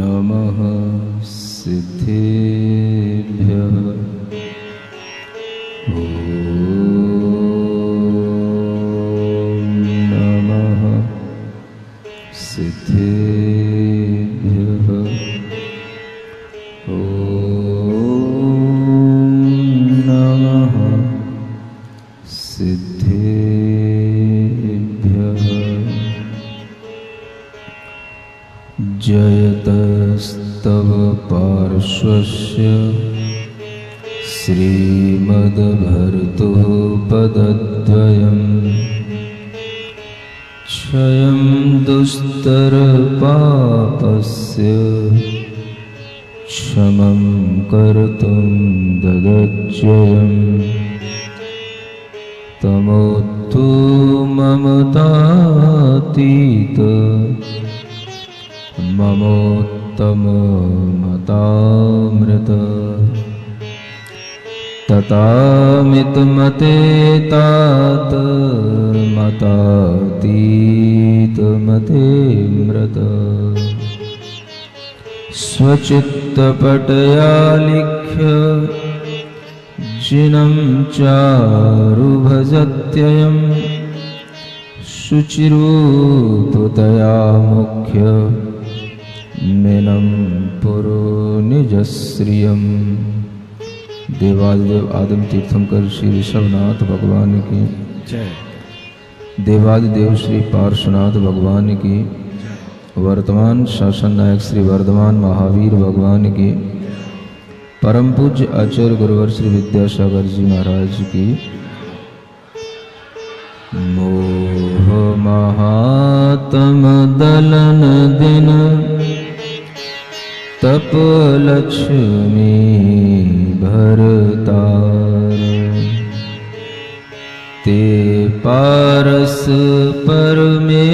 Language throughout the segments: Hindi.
नमः सिद्धेभ्यः। नमः सिद्धेभ्यः। नमः सिद्धेभ्यः। जयतस्तव पार्श्वस्य श्रीमद्भर्तुः पदद्वयम् क्षयं दुस्तरपापस्य क्षमं कर्तुं ददज्जयम् तमोतु ममतातीत ममोत्तममतामृत ततामितमते तात मतातीतमते मृत स्वचित्तपटया लिख्य जिनं चारुभजत्ययं शुचिरूपतया मुख्य मिनं पुरो निजश्रियम्। देवादिदेव आदिम तीर्थंकर श्री ऋषभनाथ भगवान की जय। देवादिदेव श्री पार्श्वनाथ भगवान की, वर्तमान शासन नायक श्री वर्धमान महावीर भगवान की, परम पूज्य आचार्य गुरुवर श्री विद्यासागर जी महाराज की। मोह महात्म दलन दिन तप लक्ष्मी भरतार ते पारस परमेश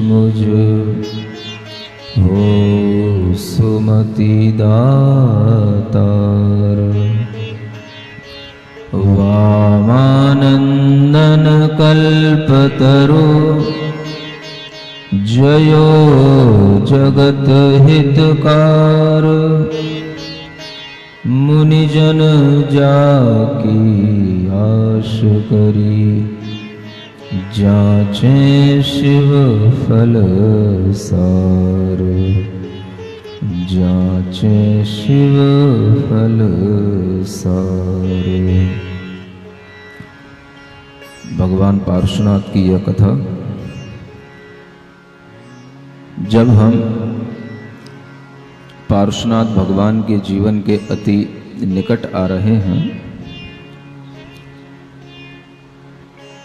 मुझ हो सुमति दातार। वामानंदन कल्पतरो जयो जगत हितकार मुनिजन जाकी आश करी जाचे शिव फल सार जाचे शिव फल सार। भगवान पार्श्वनाथ की यह कथा जब हम पार्श्वनाथ भगवान के जीवन के अति निकट आ रहे हैं,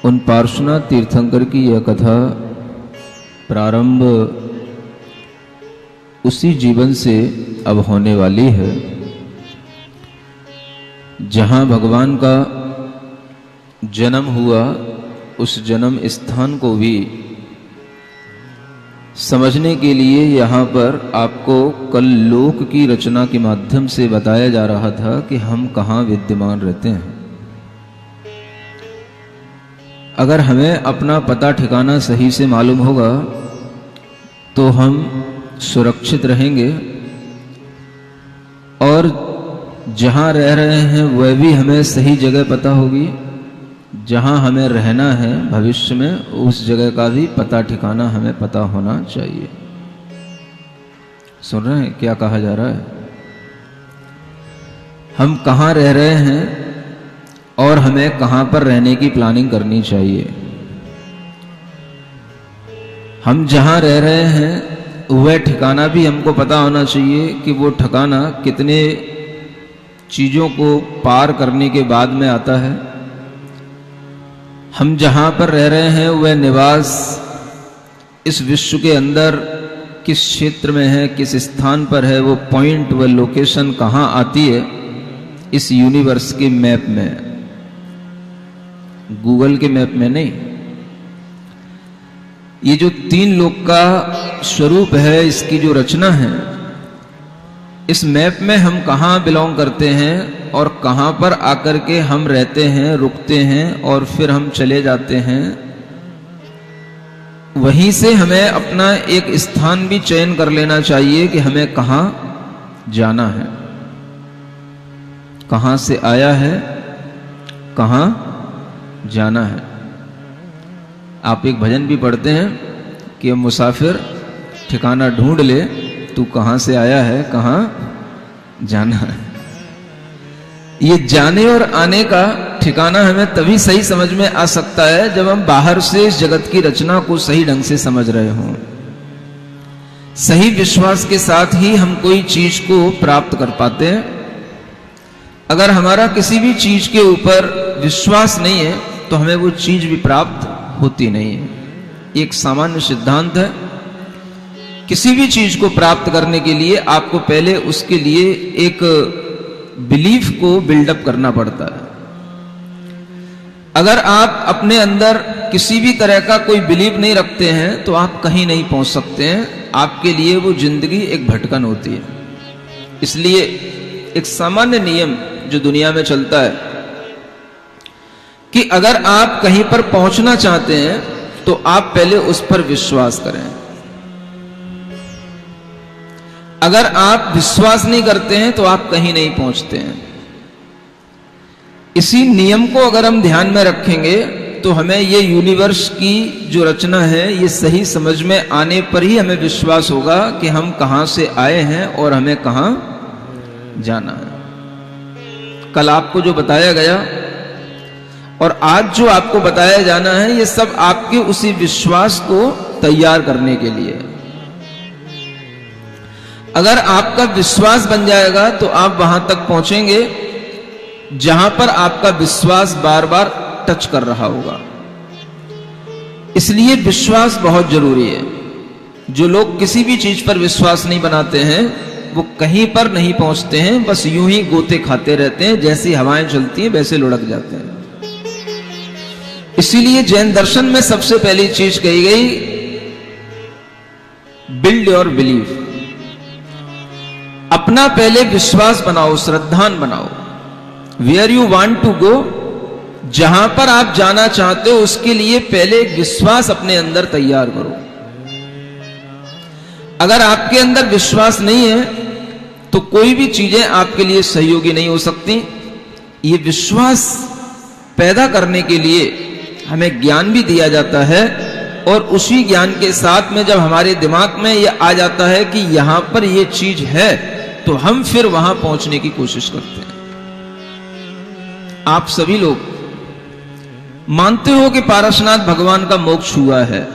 उन पार्श्वनाथ तीर्थंकर की यह कथा प्रारंभ उसी जीवन से अब होने वाली है जहां भगवान का जन्म हुआ। उस जन्म स्थान को भी समझने के लिए यहाँ पर आपको कल लोक की रचना के माध्यम से बताया जा रहा था कि हम कहाँ विद्यमान रहते हैं। अगर हमें अपना पता ठिकाना सही से मालूम होगा तो हम सुरक्षित रहेंगे और जहाँ रह रहे हैं वह भी हमें सही जगह पता होगी। जहाँ हमें रहना है भविष्य में उस जगह का भी पता ठिकाना हमें पता होना चाहिए। सुन रहे हैं क्या कहा जा रहा है? हम कहाँ रह रहे हैं और हमें कहाँ पर रहने की प्लानिंग करनी चाहिए। हम जहाँ रह रहे हैं वह ठिकाना भी हमको पता होना चाहिए कि वो ठिकाना कितने चीज़ों को पार करने के बाद में आता है। हम जहाँ पर रह रहे हैं वह निवास इस विश्व के अंदर किस क्षेत्र में है, किस स्थान पर है, वो पॉइंट, वह लोकेशन कहाँ आती है इस यूनिवर्स के मैप में, गूगल के मैप में नहीं। ये जो तीन लोक का स्वरूप है, इसकी जो रचना है, इस मैप में हम कहाँ बिलोंग करते हैं और कहाँ पर आकर के हम रहते हैं, रुकते हैं और फिर हम चले जाते हैं, वहीं से हमें अपना एक स्थान भी चयन कर लेना चाहिए कि हमें कहां जाना है, कहां से आया है, कहां जाना है। आप एक भजन भी पढ़ते हैं कि मुसाफिर ठिकाना ढूंढ ले, तू कहां से आया है, कहां जाना है। ये जाने और आने का ठिकाना हमें तभी सही समझ में आ सकता है जब हम बाहर से इस जगत की रचना को सही ढंग से समझ रहे हों। सही विश्वास के साथ ही हम कोई चीज को प्राप्त कर पाते हैं। अगर हमारा किसी भी चीज के ऊपर विश्वास नहीं है तो हमें वो चीज भी प्राप्त होती नहीं है। एक सामान्य सिद्धांत है, किसी भी चीज को प्राप्त करने के लिए आपको पहले उसके लिए एक बिलीफ को बिल्डअप करना पड़ता है। अगर आप अपने अंदर किसी भी तरह का कोई बिलीव नहीं रखते हैं तो आप कहीं नहीं पहुंच सकते हैं। आपके लिए वो जिंदगी एक भटकन होती है। इसलिए एक सामान्य नियम जो दुनिया में चलता है कि अगर आप कहीं पर पहुंचना चाहते हैं तो आप पहले उस पर विश्वास करें। अगर आप विश्वास नहीं करते हैं तो आप कहीं नहीं पहुंचते हैं। इसी नियम को अगर हम ध्यान में रखेंगे तो हमें ये यूनिवर्स की जो रचना है ये सही समझ में आने पर ही हमें विश्वास होगा कि हम कहां से आए हैं और हमें कहां जाना है। कल आपको जो बताया गया और आज जो आपको बताया जाना है ये सब आपके उसी विश्वास को तैयार करने के लिए है। अगर आपका विश्वास बन जाएगा तो आप वहां तक पहुंचेंगे जहां पर आपका विश्वास बार बार टच कर रहा होगा। इसलिए विश्वास बहुत जरूरी है। जो लोग किसी भी चीज पर विश्वास नहीं बनाते हैं वो कहीं पर नहीं पहुंचते हैं, बस यूं ही गोते खाते रहते हैं। जैसी हवाएं चलती हैं वैसे लुढ़क जाते हैं। इसीलिए जैन दर्शन में सबसे पहली चीज कही गई, बिल्ड योर बिलीफ। अपना पहले विश्वास बनाओ, श्रद्धान बनाओ। Where you want to go, जहां पर आप जाना चाहते हो उसके लिए पहले विश्वास अपने अंदर तैयार करो। अगर आपके अंदर विश्वास नहीं है तो कोई भी चीजें आपके लिए सहयोगी नहीं हो सकती। ये विश्वास पैदा करने के लिए हमें ज्ञान भी दिया जाता है और उसी ज्ञान के साथ में जब हमारे दिमाग में ये आ जाता है कि यहां पर ये चीज है तो हम फिर वहां पहुंचने की कोशिश करते हैं। आप सभी लोग मानते हो कि पारसनाथ भगवान का मोक्ष हुआ है,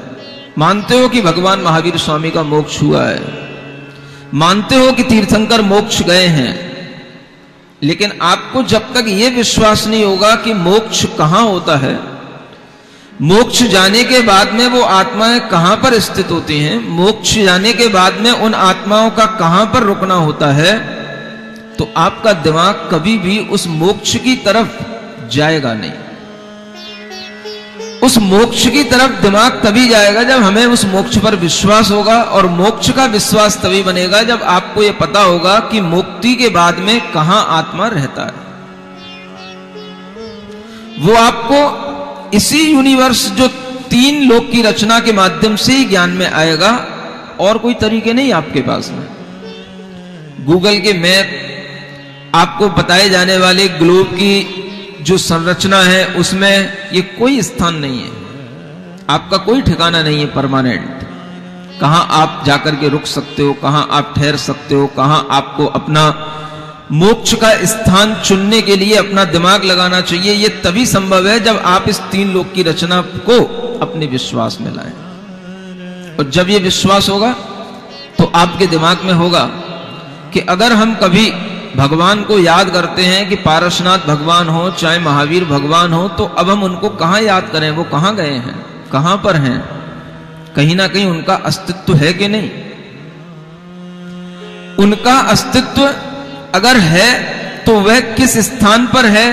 मानते हो कि भगवान महावीर स्वामी का मोक्ष हुआ है, मानते हो कि तीर्थंकर मोक्ष गए हैं, लेकिन आपको जब तक यह विश्वास नहीं होगा कि मोक्ष कहां होता है, मोक्ष जाने के बाद में वो आत्माएं कहां पर स्थित होती हैं, मोक्ष जाने के बाद में उन आत्माओं का कहां पर रुकना होता है, तो आपका दिमाग कभी भी उस मोक्ष की तरफ जाएगा नहीं। उस मोक्ष की तरफ दिमाग तभी जाएगा जब हमें उस मोक्ष पर विश्वास होगा, और मोक्ष का विश्वास तभी बनेगा जब आपको यह पता होगा कि मुक्ति के बाद में कहां आत्मा रहता है। वो आपको इसी यूनिवर्स जो 3 लोक की रचना के माध्यम से ही ज्ञान में आएगा, और कोई तरीके नहीं आपके पास में। गूगल के मैप, आपको बताए जाने वाले ग्लोब की जो संरचना है उसमें ये कोई स्थान नहीं है, आपका कोई ठिकाना नहीं है परमानेंट। कहां आप जाकर के रुक सकते हो, कहां आप ठहर सकते हो, कहां आपको अपना मोक्ष का स्थान चुनने के लिए अपना दिमाग लगाना चाहिए, ये तभी संभव है जब आप इस 3 लोक की रचना को अपने विश्वास में लाएं। और जब ये विश्वास होगा तो आपके दिमाग में होगा कि अगर हम कभी भगवान को याद करते हैं कि पारसनाथ भगवान हो चाहे महावीर भगवान हो, तो अब हम उनको कहां याद करें, वो कहां गए हैं, कहां पर हैं, कहीं ना कहीं उनका अस्तित्व है कि नहीं। उनका अस्तित्व अगर है तो वह किस स्थान पर है,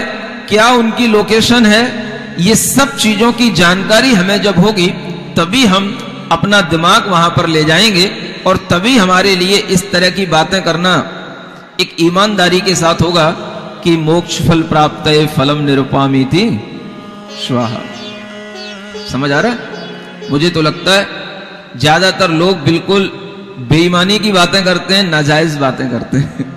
क्या उनकी लोकेशन है, ये सब चीजों की जानकारी हमें जब होगी तभी हम अपना दिमाग वहां पर ले जाएंगे, और तभी हमारे लिए इस तरह की बातें करना एक ईमानदारी के साथ होगा कि मोक्ष फल प्राप्त फलम निरुपामीति स्वाहा। समझ आ रहा है? मुझे तो लगता है ज्यादातर लोग बिल्कुल बेईमानी की बातें करते हैं, नाजायज बातें करते हैं।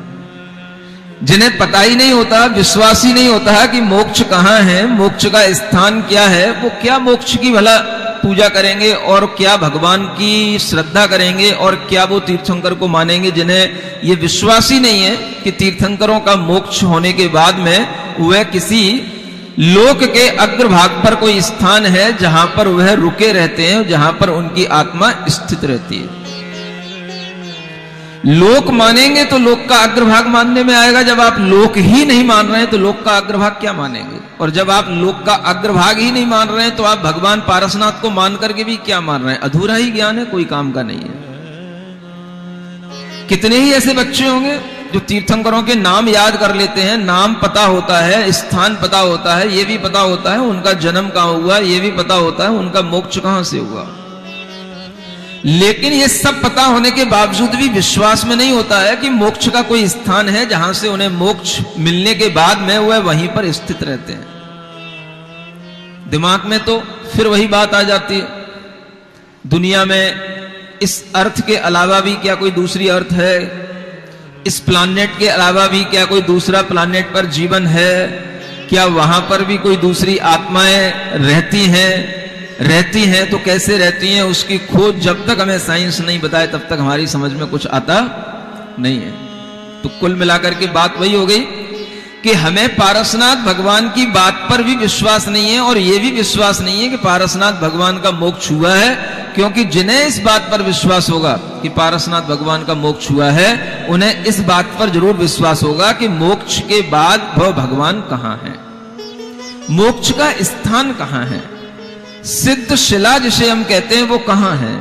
जिन्हें पता ही नहीं होता, विश्वास ही नहीं होता कि मोक्ष कहां है, मोक्ष का स्थान क्या है, वो क्या मोक्ष की भला पूजा करेंगे और क्या भगवान की श्रद्धा करेंगे और क्या वो तीर्थंकर को मानेंगे, जिन्हें ये विश्वास ही नहीं है कि तीर्थंकरों का मोक्ष होने के बाद में वह किसी लोक के अग्रभाग पर कोई स्थान है जहां पर वह रुके रहते हैं, जहां पर उनकी आत्मा स्थित रहती है। लोक मानेंगे तो लोक का अग्रभाग मानने में आएगा। जब आप लोक ही नहीं मान रहे हैं तो लोक का अग्रभाग क्या मानेंगे? और जब आप लोक का अग्रभाग ही नहीं मान रहे हैं तो आप भगवान पारसनाथ को मान करके भी क्या मान रहे हैं? अधूरा ही ज्ञान है, कोई काम का नहीं है। कितने ही ऐसे बच्चे होंगे जो तीर्थंकरों के नाम याद कर लेते हैं, नाम पता होता है, स्थान पता होता है, ये भी पता होता है उनका जन्म कहां हुआ, ये भी पता होता है उनका मोक्ष कहां से हुआ। लेकिन ये सब पता होने के बावजूद भी विश्वास में नहीं होता है कि मोक्ष का कोई स्थान है जहां से उन्हें मोक्ष मिलने के बाद में वह वहीं पर स्थित रहते हैं। दिमाग में तो फिर वही बात आ जाती है, दुनिया में इस अर्थ के अलावा भी क्या कोई दूसरी अर्थ है? इस प्लानेट के अलावा भी क्या कोई दूसरा प्लानेट पर जीवन है? क्या वहां पर भी कोई दूसरी आत्माएं रहती हैं? रहती हैं तो कैसे रहती हैं? उसकी खोज जब तक हमें साइंस नहीं बताए तब तक हमारी समझ में कुछ आता नहीं है। तो कुल मिलाकर के बात वही हो गई कि हमें पारसनाथ भगवान की बात पर भी विश्वास नहीं है और यह भी विश्वास नहीं है कि पारसनाथ भगवान का मोक्ष हुआ है, क्योंकि जिन्हें इस बात पर विश्वास होगा कि पारसनाथ भगवान का मोक्ष हुआ है, उन्हें इस बात पर जरूर विश्वास होगा कि मोक्ष के बाद वह भगवान कहां है, मोक्ष का स्थान कहां है, सिद्ध शिला जिसे हम कहते हैं वो कहां है,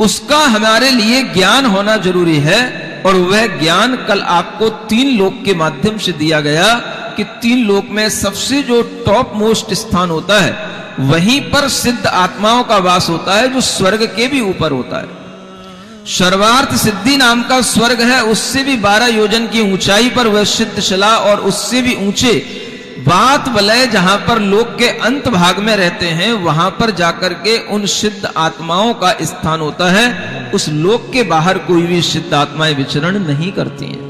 उसका हमारे लिए ज्ञान होना जरूरी है। और वह ज्ञान कल आपको 3 लोक के माध्यम से दिया गया कि 3 लोक में सबसे जो टॉप मोस्ट स्थान होता है वहीं पर सिद्ध आत्माओं का वास होता है, जो स्वर्ग के भी ऊपर होता है। सर्वार्थ सिद्धि नाम का स्वर्ग है, उससे भी 12 योजन की ऊंचाई पर वह सिद्ध शिला, और उससे भी ऊंचे बात वलय जहां पर लोक के अंत भाग में रहते हैं वहां पर जाकर के उन सिद्ध आत्माओं का स्थान होता है। उस लोक के बाहर कोई भी सिद्ध आत्माएं विचरण नहीं करती हैं।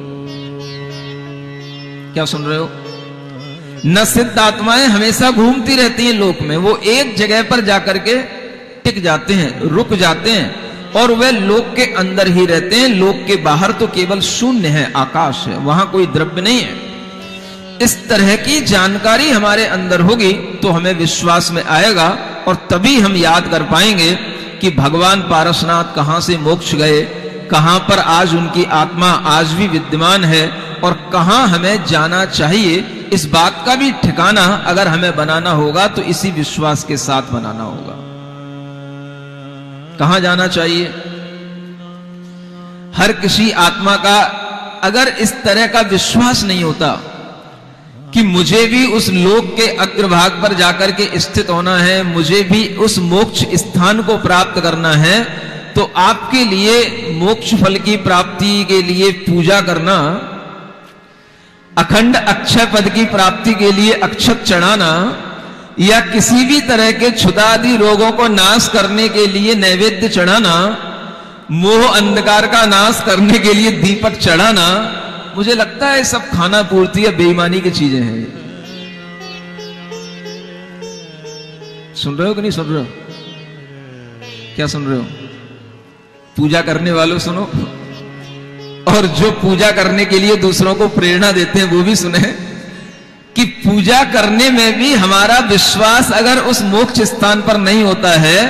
क्या सुन रहे हो? न सिद्ध आत्माएं हमेशा घूमती रहती हैं लोक में, वो एक जगह पर जाकर के टिक जाते हैं, रुक जाते हैं और वे लोक के अंदर ही रहते हैं। लोक के बाहर तो केवल शून्य है, आकाश है, वहां कोई द्रव्य नहीं है। इस तरह की जानकारी हमारे अंदर होगी तो हमें विश्वास में आएगा और तभी हम याद कर पाएंगे कि भगवान पारसनाथ कहां से मोक्ष गए, कहां पर आज उनकी आत्मा आज भी विद्यमान है और कहां हमें जाना चाहिए। इस बात का भी ठिकाना अगर हमें बनाना होगा तो इसी विश्वास के साथ बनाना होगा। कहां जाना चाहिए? हर किसी आत्मा का अगर इस तरह का विश्वास नहीं होता कि मुझे भी उस लोक के अग्रभाग पर जाकर के स्थित होना है, मुझे भी उस मोक्ष स्थान को प्राप्त करना है, तो आपके लिए मोक्ष फल की प्राप्ति के लिए पूजा करना, अखंड अक्षय पद की प्राप्ति के लिए अक्षत चढ़ाना, या किसी भी तरह के क्षुधादि रोगों को नाश करने के लिए नैवेद्य चढ़ाना, मोह अंधकार का नाश करने के लिए दीपक चढ़ाना, मुझे लगता है सब खाना पूर्ति या बेईमानी की चीजें हैं। सुन रहे हो कि नहीं सुन रहे हो? क्या सुन रहे हो? पूजा करने वालों सुनो, और जो पूजा करने के लिए दूसरों को प्रेरणा देते हैं वो भी सुने कि पूजा करने में भी हमारा विश्वास अगर उस मोक्ष स्थान पर नहीं होता है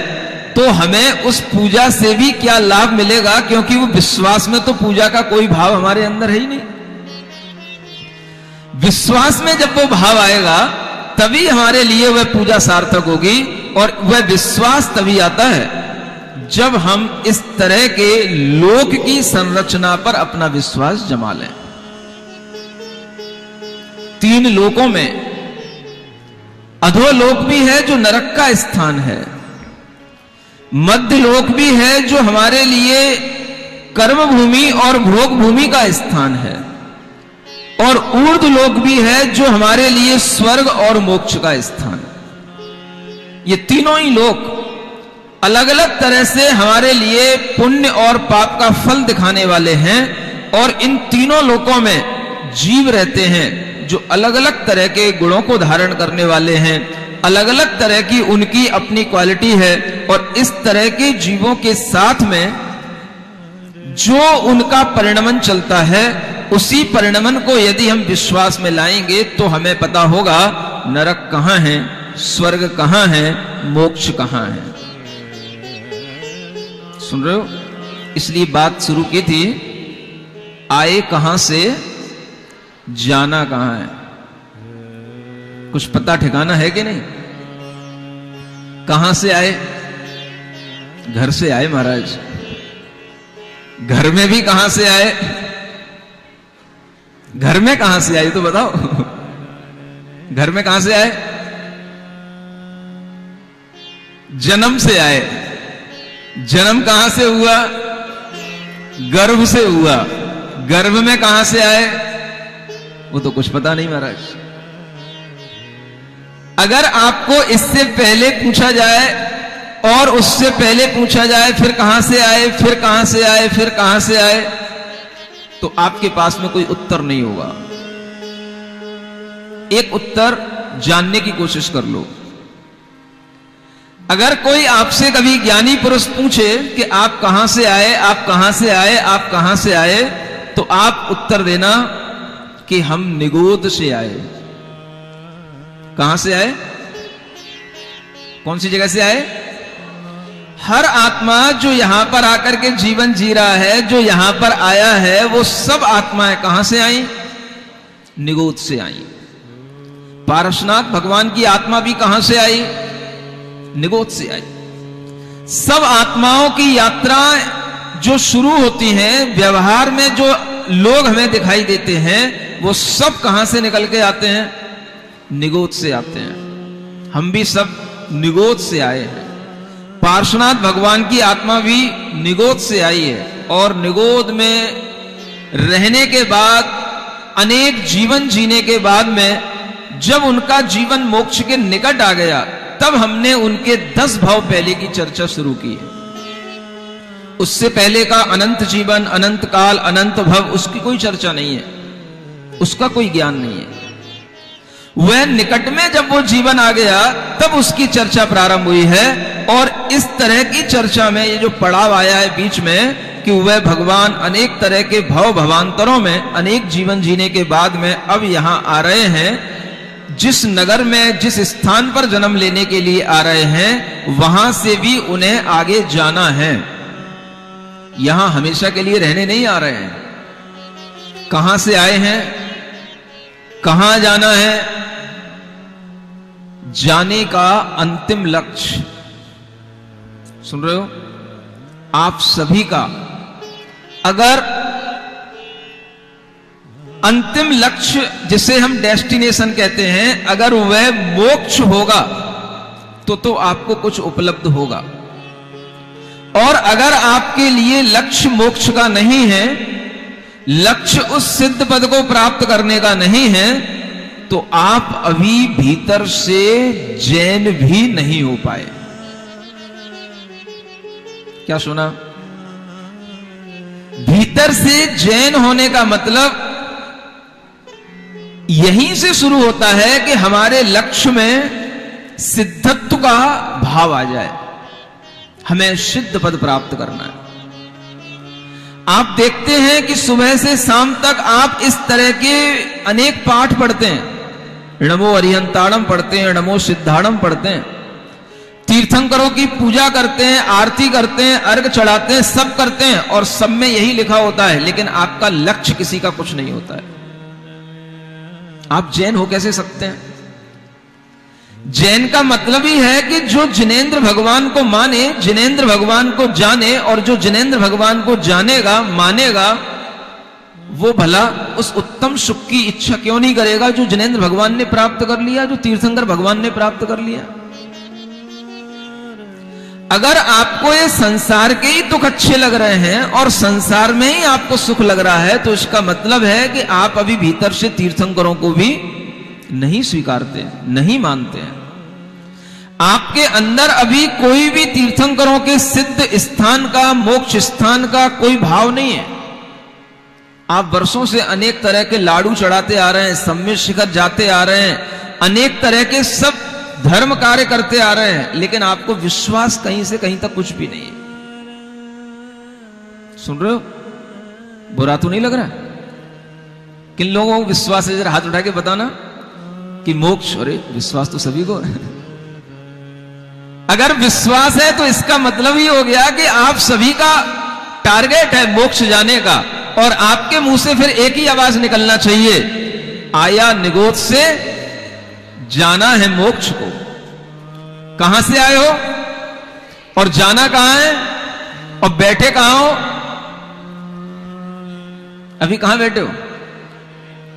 तो हमें उस पूजा से भी क्या लाभ मिलेगा, क्योंकि वो विश्वास में तो पूजा का कोई भाव हमारे अंदर है ही नहीं। विश्वास में जब वो भाव आएगा तभी हमारे लिए वह पूजा सार्थक होगी, और वह विश्वास तभी आता है जब हम इस तरह के लोक की संरचना पर अपना विश्वास जमा लें। 3 लोकों में अधोलोक भी है जो नरक का स्थान है, मध्य लोक भी है जो हमारे लिए कर्म भूमि और भोग भूमि का स्थान है, और ऊर्ध्व लोक भी है जो हमारे लिए स्वर्ग और मोक्ष का स्थान है। ये तीनों ही लोक अलग अलग तरह से हमारे लिए पुण्य और पाप का फल दिखाने वाले हैं, और इन तीनों लोकों में जीव रहते हैं जो अलग अलग तरह के गुणों को धारण करने वाले हैं, अलग अलग तरह की उनकी अपनी क्वालिटी है, और इस तरह के जीवों के साथ में जो उनका परिणमन चलता है, उसी परिणमन को यदि हम विश्वास में लाएंगे तो हमें पता होगा नरक कहां है, स्वर्ग कहां है, मोक्ष कहां है। सुन रहे हो? इसलिए बात शुरू की थी, आए कहां से, जाना कहां है। कुछ पता ठिकाना है कि नहीं? कहां से आए? घर से आए महाराज। घर में भी कहां से आए? घर में कहां से आए तो बताओ। घर में कहां से आए? जन्म से आए। जन्म कहां से हुआ? गर्भ से हुआ। गर्भ में कहां से आए? वो तो कुछ पता नहीं महाराज। अगर आपको इससे पहले पूछा जाए और उससे पहले पूछा जाए फिर कहां से आए, फिर कहां से आए, फिर कहां से आए, तो आपके पास में कोई उत्तर नहीं होगा। एक उत्तर जानने की कोशिश कर लो। अगर कोई आपसे कभी ज्ञानी पुरुष पूछे कि आप कहां से आए, आप कहां से आए, आप कहां से आए, तो आप उत्तर देना कि हम निगोद से आए। कहां से आए? कौन सी जगह से आए? हर आत्मा जो यहां पर आकर के जीवन जी रहा है, जो यहां पर आया है, वो सब आत्माएं कहां से आई? निगोद से आई। पारसनाथ भगवान की आत्मा भी कहां से आई? निगोद से आई। सब आत्माओं की यात्रा जो शुरू होती हैं, व्यवहार में जो लोग हमें दिखाई देते हैं, वो सब कहां से निकल के आते हैं? निगोद से आते हैं। हम भी सब निगोद से आए हैं। पार्श्वनाथ भगवान की आत्मा भी निगोद से आई है, और निगोद में रहने के बाद, अनेक जीवन जीने के बाद में जब उनका जीवन मोक्ष के निकट आ गया, तब हमने उनके 10 भाव पहले की चर्चा शुरू की है। उससे पहले का अनंत जीवन, अनंत काल, अनंत भव, उसकी कोई चर्चा नहीं है, उसका कोई ज्ञान नहीं है। वह निकट में जब वो जीवन आ गया तब उसकी चर्चा प्रारंभ हुई है, और इस तरह की चर्चा में ये जो पड़ाव आया है बीच में कि वह भगवान अनेक तरह के भव भवांतरों में अनेक जीवन जीने के बाद में अब यहां आ रहे हैं। जिस नगर में, जिस स्थान पर जन्म लेने के लिए आ रहे हैं, वहां से भी उन्हें आगे जाना है। यहां हमेशा के लिए रहने नहीं आ रहे हैं। कहां से आए हैं, कहां जाना है, जाने का अंतिम लक्ष्य सुन रहे हो? आप सभी का अगर अंतिम लक्ष्य, जिसे हम डेस्टिनेशन कहते हैं, अगर वह मोक्ष होगा तो आपको कुछ उपलब्ध होगा। और अगर आपके लिए लक्ष्य मोक्ष का नहीं है, लक्ष्य उस सिद्ध पद को प्राप्त करने का नहीं है, तो आप अभी भीतर से जैन भी नहीं हो पाए। क्या सुना? भीतर से जैन होने का मतलब यहीं से शुरू होता है कि हमारे लक्ष्य में सिद्धत्व का भाव आ जाए। हमें सिद्ध पद प्राप्त करना है। आप देखते हैं कि सुबह से शाम तक आप इस तरह के अनेक पाठ पढ़ते हैं। नमो अरिहंताणम पढ़ते हैं, नमो सिद्धाणम पढ़ते हैं, तीर्थंकरों की पूजा करते हैं, आरती करते हैं, अर्घ चढ़ाते हैं, सब करते हैं, और सब में यही लिखा होता है, लेकिन आपका लक्ष्य किसी का कुछ नहीं होता है। आप जैन हो कैसे सकते हैं? जैन का मतलब ही है कि जो जिनेंद्र भगवान को माने, जिनेंद्र भगवान को जाने, और जो जिनेंद्र भगवान को जानेगा, मानेगा, वो भला उस उत्तम सुख की इच्छा क्यों नहीं करेगा जो जिनेंद्र भगवान ने प्राप्त कर लिया, जो तीर्थंकर भगवान ने प्राप्त कर लिया। अगर आपको ये संसार के ही दुख अच्छे लग रहे हैं और संसार में ही आपको सुख लग रहा है, तो इसका मतलब है कि आप अभी भीतर से तीर्थंकरों को भी नहीं स्वीकारते, नहीं मानते हैं। आपके अंदर अभी कोई भी तीर्थंकरों के सिद्ध स्थान का, मोक्ष स्थान का कोई भाव नहीं है। आप वर्षों से अनेक तरह के लाडू चढ़ाते आ रहे हैं, सम्मित शिखर जाते आ रहे हैं, अनेक तरह के सब धर्म कार्य करते आ रहे हैं, लेकिन आपको विश्वास कहीं से कहीं तक कुछ भी नहीं है। सुन रहे हो? बुरा तो नहीं लग रहा? किन लोगों को विश्वास है? जरा हाथ उठा के बताना कि मोक्ष। अरे विश्वास तो सभी को है। अगर विश्वास है तो इसका मतलब ही हो गया कि आप सभी का टारगेट है मोक्ष जाने का, और आपके मुंह से फिर एक ही आवाज निकलना चाहिए, आया निगोद से जाना है मोक्ष को। कहां से आए हो और जाना कहां है और बैठे कहां हो? अभी कहां बैठे हो?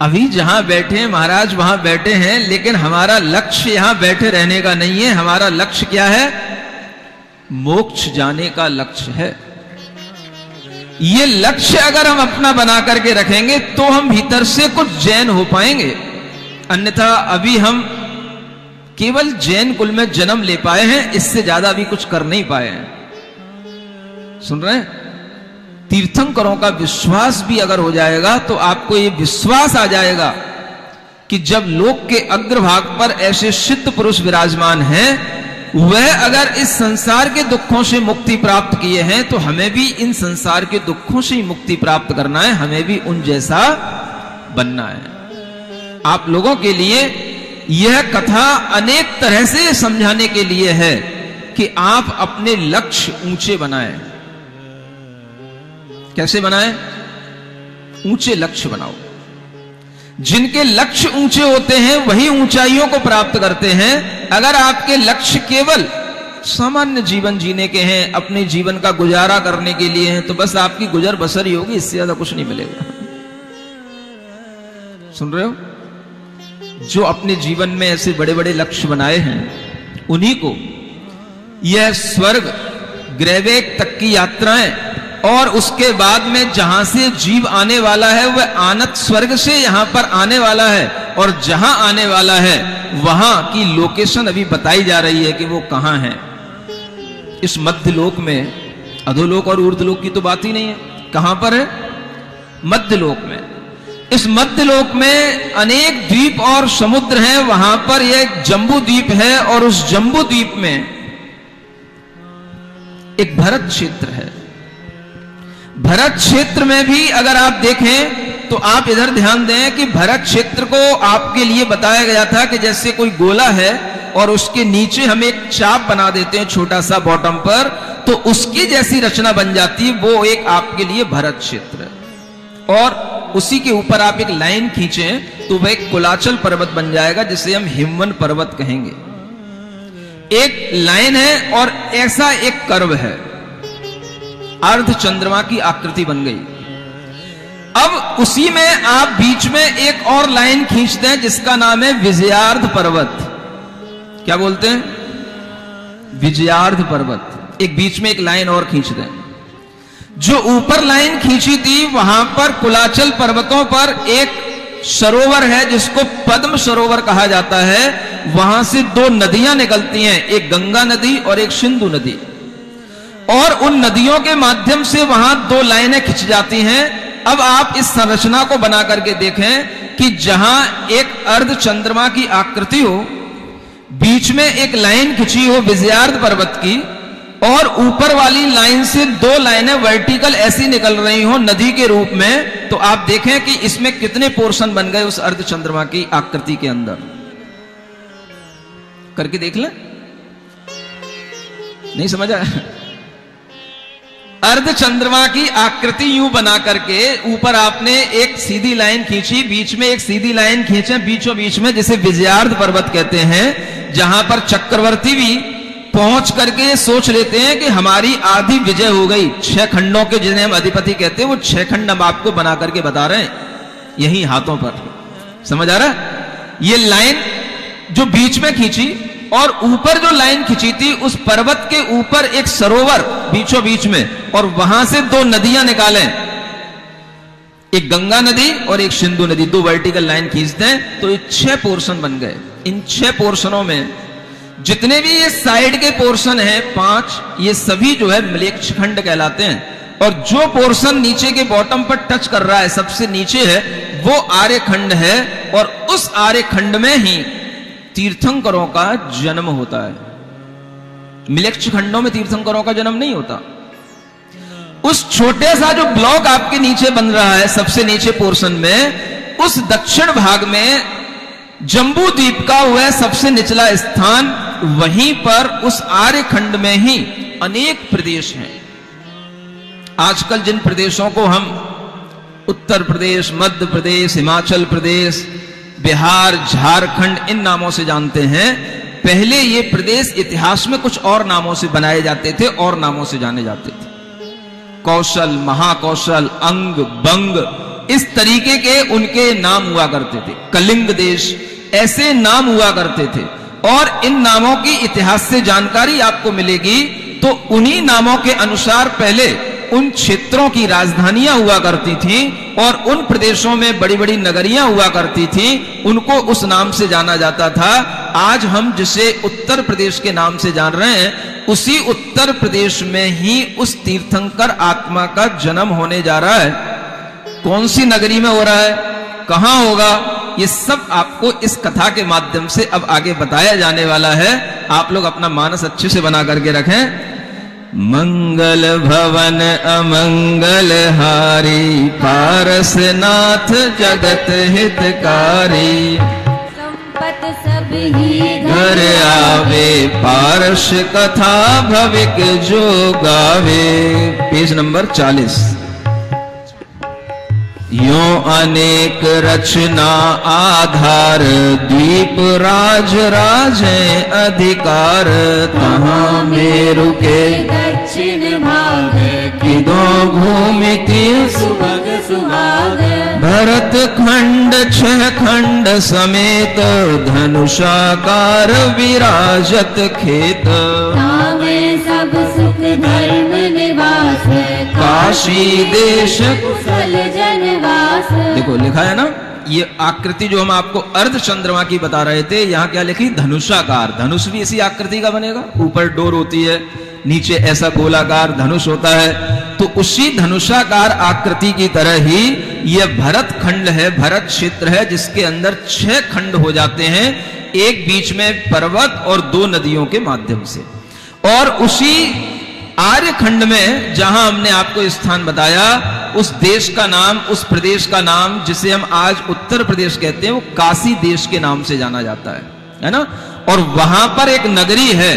अभी जहां बैठे हैं महाराज वहां बैठे हैं, लेकिन हमारा लक्ष्य यहां बैठे रहने का नहीं है। हमारा लक्ष्य क्या है? मोक्ष जाने का लक्ष्य है। ये लक्ष्य अगर हम अपना बना करके रखेंगे तो हम भीतर से कुछ जैन हो पाएंगे, अन्यथा अभी हम केवल जैन कुल में जन्म ले पाए हैं, इससे ज्यादा अभी कुछ कर नहीं पाए हैं। सुन रहे हैं? तीर्थंकरों का विश्वास भी अगर हो जाएगा तो आपको यह विश्वास आ जाएगा कि जब लोक के अग्रभाग पर ऐसे सिद्ध पुरुष विराजमान हैं, वह अगर इस संसार के दुखों से मुक्ति प्राप्त किए हैं तो हमें भी इन संसार के दुखों से ही मुक्ति प्राप्त करना है, हमें भी उन जैसा बनना है। आप लोगों के लिए यह कथा अनेक तरह से समझाने के लिए है कि आप अपने लक्ष्य ऊंचे बनाएं। कैसे बनाएं? ऊंचे लक्ष्य बनाओ। जिनके लक्ष्य ऊंचे होते हैं वही ऊंचाइयों को प्राप्त करते हैं। अगर आपके लक्ष्य केवल सामान्य जीवन जीने के हैं, अपने जीवन का गुजारा करने के लिए हैं, तो बस आपकी गुजर बसर ही होगी, इससे ज्यादा कुछ नहीं मिलेगा। सुन रहे हो? जो अपने जीवन में ऐसे बड़े बड़े लक्ष्य बनाए हैं, उन्हीं को यह स्वर्ग ग्रैवेक तक की यात्राएं और उसके बाद में जहां से जीव आने वाला है वह आनत स्वर्ग से यहां पर आने वाला है, और जहां आने वाला है वहां की लोकेशन अभी बताई जा रही है कि वो कहां है। इस मध्यलोक में, अधोलोक और ऊर्ध्वलोक की तो बात ही नहीं है, कहां पर है? मध्यलोक में। इस मध्यलोक में अनेक द्वीप और समुद्र हैं, वहां पर यह जम्बू द्वीप है, और उस जम्बू द्वीप में एक भरत क्षेत्र है। भरत क्षेत्र में भी अगर आप देखें तो आप इधर ध्यान दें कि भरत क्षेत्र को आपके लिए बताया गया था कि जैसे कोई गोला है और उसके नीचे हम एक चाप बना देते हैं छोटा सा बॉटम पर, तो उसकी जैसी रचना बन जाती है, वो एक आपके लिए भरत क्षेत्र है। और उसी के ऊपर आप एक लाइन खींचें तो वह एक कुलाचल पर्वत बन जाएगा, जिसे हम हिमवन पर्वत कहेंगे। एक लाइन है और ऐसा एक कर्व है, अर्ध चंद्रमा की आकृति बन गई। अब उसी में आप बीच में एक और लाइन खींच दें जिसका नाम है विजयार्ध पर्वत। क्या बोलते हैं? विजयार्ध पर्वत। एक बीच में एक लाइन और खींच दें। जो ऊपर लाइन खींची थी वहां पर कुलाचल पर्वतों पर एक सरोवर है जिसको पद्म सरोवर कहा जाता है। वहां से दो नदियां निकलती हैं, एक गंगा नदी और एक सिंधु नदी, और उन नदियों के माध्यम से वहां दो लाइनें खिंच जाती हैं। अब आप इस संरचना को बना करके देखें कि जहां एक अर्ध चंद्रमा की आकृति हो, बीच में एक लाइन खिंची हो विजयार्ध पर्वत की, और ऊपर वाली लाइन से दो लाइनें वर्टिकल ऐसी निकल रही हो नदी के रूप में, तो आप देखें कि इसमें कितने पोर्शन बन गए उस अर्ध चंद्रमा की आकृति के अंदर। करके देख लें। नहीं समझा? अर्ध चंद्रमा की आकृति यूं बना करके ऊपर आपने एक सीधी लाइन खींची, बीच में एक सीधी लाइन खींचे बीचों बीच में, जिसे विजयार्ध पर्वत कहते हैं, जहां पर चक्रवर्ती भी पहुंच करके सोच लेते हैं कि हमारी आधी विजय हो गई। 6 खंडों के जिन्हें हम अधिपति कहते हैं, वो 6 खंड हम आपको बना करके बता रहे हैं यही हाथों पर। समझ आ रहा है? ये लाइन जो बीच में खींची और ऊपर जो लाइन खींची थी, उस पर्वत के ऊपर एक सरोवर बीचों बीच में, और वहां से दो नदियां निकालें, एक गंगा नदी और एक सिंधु नदी, दो वर्टिकल लाइन खींचते हैं तो ये 6 पोर्शन बन गए। इन 6 पोर्शनों में जितने भी ये साइड के पोर्शन हैं 5, ये सभी जो है म्लेच्छ खंड कहलाते हैं। और जो पोर्शन नीचे के बॉटम पर टच कर रहा है, सबसे नीचे है, वो आर्य खंड है। और उस आर्य खंड में ही तीर्थंकरों का जन्म होता है। म्लेच्छ खंडों में तीर्थंकरों का जन्म नहीं होता। उस छोटे सा जो ब्लॉक आपके नीचे बन रहा है, सबसे नीचे पोर्शन में, उस दक्षिण भाग में जम्बू द्वीप का वह सबसे निचला स्थान, वहीं पर उस आर्य खंड में ही अनेक प्रदेश हैं। आजकल जिन प्रदेशों को हम उत्तर प्रदेश, मध्य प्रदेश, हिमाचल प्रदेश, बिहार, झारखंड इन नामों से जानते हैं, पहले ये प्रदेश इतिहास में कुछ और नामों से बनाए जाते थे और नामों से जाने जाते थे। कौशल, महाकौशल, अंग, बंग, इस तरीके के उनके नाम हुआ करते थे। कलिंग देश, ऐसे नाम हुआ करते थे। और इन नामों की इतिहास से जानकारी आपको मिलेगी तो उन्हीं नामों के अनुसार पहले उन क्षेत्रों की राजधानियां हुआ करती थी और उन प्रदेशों में बड़ी बड़ी नगरियां हुआ करती थी, उनको उस नाम से जाना जाता था। आज हम जिसे उत्तर प्रदेश के नाम से जान रहे हैं, उसी उत्तर प्रदेश में ही उस तीर्थंकर आत्मा का जन्म होने जा रहा है। कौन सी नगरी में हो रहा है, कहां होगा, ये सब आपको इस कथा के माध्यम से अब आगे बताया जाने वाला है। आप लोग अपना मानस अच्छे से बना करके रखें। मंगल भवन अमंगल हारी, पारसनाथ जगत हितकारी, संपत सब ही घर आवे, पारस कथा भविक जो गावे। Page number 40। यो अनेक रचना आधार, द्वीप राज राजे अधिकार, तहाँ मेरु के दक्षिण भाग, किदो भूमि तीर्थ सुभग सुहाग, भरत खंड 6 खंड समेत, धनुषाकार विराजत खेत, तावे सब सुख धर्म निवास, काशी देश कुशल जनवास। देखो लिखा है ना, ये आकृति जो हम आपको अर्ध चंद्रमा की बता रहे थे, यहाँ क्या लिखी, धनुषाकार। धनुष भी इसी आकृति का बनेगा, ऊपर डोर होती है, नीचे ऐसा गोलाकार धनुष होता है। तो उसी धनुषाकार आकृति की तरह ही यह भरत खंड है, भरत क्षेत्र है, जिसके अंदर 6 खंड हो जाते हैं, एक बीच में पर्वत और 2 नदियों के माध्यम से। और उसी आर्य खंड में जहां हमने आपको स्थान बताया, उस देश का नाम, उस प्रदेश का नाम, जिसे हम आज उत्तर प्रदेश कहते हैं, वो काशी देश के नाम से जाना जाता है ना। और वहां पर एक नगरी है,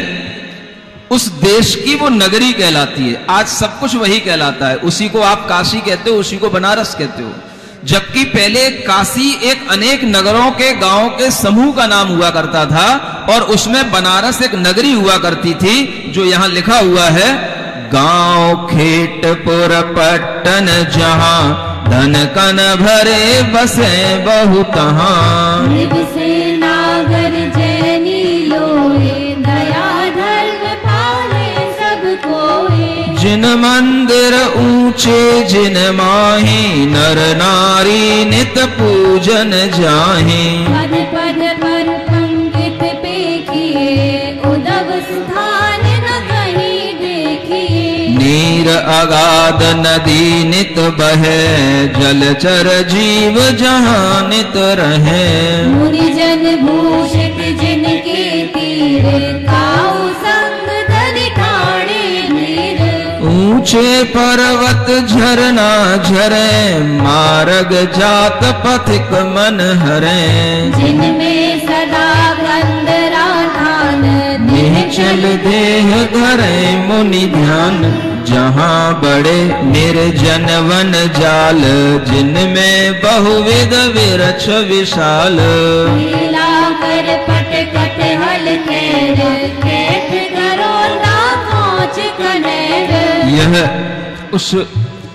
उस देश की वो नगरी कहलाती है। आज सब कुछ वही कहलाता है, उसी को आप काशी कहते हो, उसी को बनारस कहते हो। जबकि पहले काशी एक अनेक नगरों के, गांवों के समूह का नाम हुआ करता था, और उसमें बनारस एक नगरी हुआ करती थी, जो यहां लिखा हुआ है, गांव खेटपुर पट्टन जहां, धन कन भरे बसे बहु तहां, से नागर जैनी लोए, दया धर्म पाले सब कोए, जिन मंदिर ऊंचे जिन माही, नर नारी नित पूजन जाहि, पद पद पर पंडित पेखिए, उदव स्थान न कहीं देखिए, नीर अगाध नदी नित बहे, जलचर जीव जहां नित रहे, मुनि जन भूषित जिनके तीर, काऊ संग धरि ठाणे मीर, ऊंचे पर्वत झरना झरे, मार्ग जात पथिक मन हरे, जिनमें सदा गंधरा ठान, निश्चल देह धरे मुनि ध्यान, जहां बड़े निर्जन वन जाल, जिनमें बहुविध विरक्ष विशाल, लीला कर पट कटहल खैर, खेत करोंदा कोच कनेर। यह उस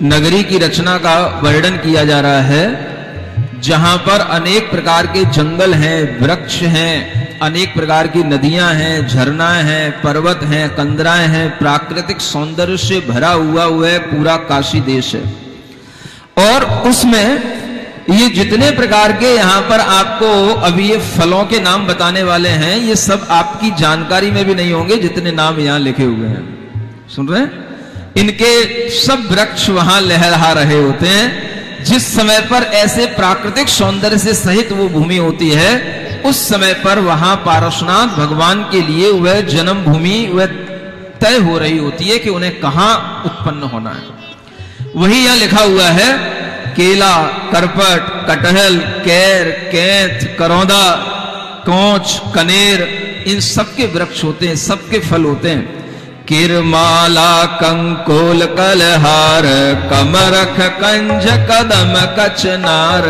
नगरी की रचना का वर्णन किया जा रहा है, जहां पर अनेक प्रकार के जंगल हैं, वृक्ष हैं, अनेक प्रकार की नदियां हैं, झरनाएं हैं, पर्वत हैं, कंदराएं हैं, प्राकृतिक सौंदर्य से भरा हुआ है पूरा काशी देश है। और उसमें ये जितने प्रकार के यहाँ पर आपको अभी ये फलों के नाम बताने वाले हैं, ये सब आपकी जानकारी में भी नहीं होंगे जितने नाम यहाँ लिखे हुए हैं। सुन रहे हैं? इनके सब वृक्ष वहां लहरा रहे होते हैं। जिस समय पर ऐसे प्राकृतिक सौंदर्य से सहित वो भूमि होती है, उस समय पर वहां पारसनाथ भगवान के लिए वह जन्म भूमि वह तय हो रही होती है कि उन्हें कहां उत्पन्न होना है। वही यहां लिखा हुआ है, केला, करपट, कटहल, कैर, कैथ, करौंदा, कोंच, कनेर, इन सबके वृक्ष होते हैं, सबके फल होते हैं। किरमाला, कंकोल, कलहार, कमरख, कंज, कदम, कचनार,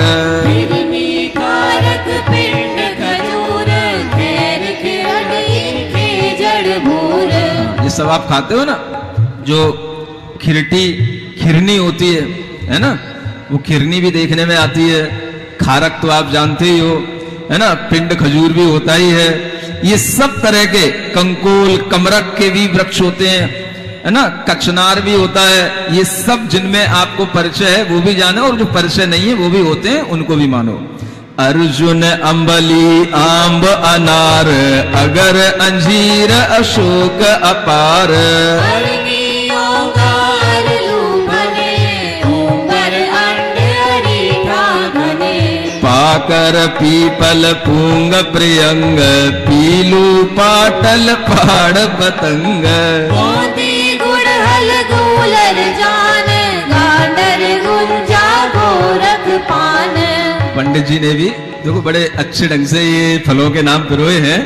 कारक, पिंड, खजूर, खैर, खिरनी, खेजड़, भूर। ये सब आप खाते हो ना, जो खिरनी होती है ना, वो खिरनी भी देखने में आती है। खारक तो आप जानते ही हो, है ना, पिंड खजूर भी होता ही है। ये सब तरह के कंकोल, कमरक के भी वृक्ष होते हैं, है ना, कचनार भी होता है। ये सब जिनमें आपको परिचय है वो भी जानो, और जो परिचय नहीं है वो भी होते हैं, उनको भी मानो। अर्जुन, अंबली, आंब, अनार, अगर, अंजीर, अशोक, अपार, पाकर, पीपल, पूंग, प्रियंग, पीलू, पाटल, पहाड़, पतंग, गुड़हल, गूलर, जान, गाडर, गुंजा, गोरख, पान। पंडित जी ने भी देखो बड़े अच्छे ढंग से ये फलों के नाम पिरोए हैं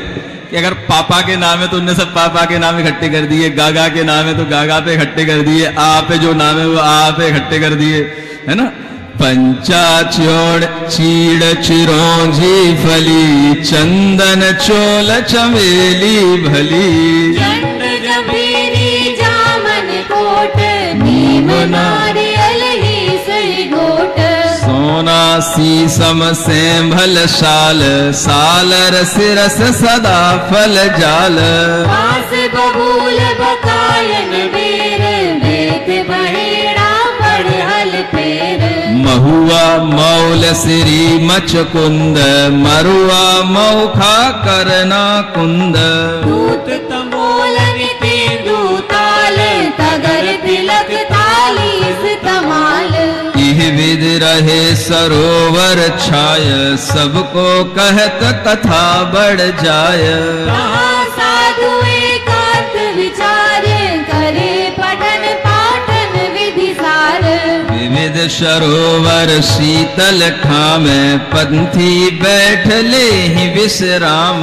कि अगर पापा के नाम है तो उनने सब पापा के नाम इकट्ठे कर दिए, गागा के नाम है तो गागा पे इकट्ठे कर दिए, आ पे जो नाम है वो आ पे इकट्ठे कर दिए, है ना। पंचाच्योड़, चीड़, चिरौंजी, फली, चंदन, चोल, चमेली, भली, चंड, जंभीरी, जामन, कोट, नीम, नारियल, ही सही गोट, सोना, सीसम, सेंभल, शाल, सालर, सिरस, सदा फल जाल, बांस, बबूल, बकायन, बेर, बेत, बहेड़ा, बड़हल, पेर, महुआ, मौल, सिरी, मचकुंद, मरुआ, मौखा, करना, कुंद, दूत, तमोल, नितेंदु, ताल, तगर, तिलक, तालीस, तमाल, इह विध रहे सरोवर छाय, सबको कहत कथा बढ़ जाय, कहाँ साधु एकांत विचार, करे पठन पाठन विधि सार, विविध सरोवर शीतल ठाम, पंथी बैठ ले ही विश्राम,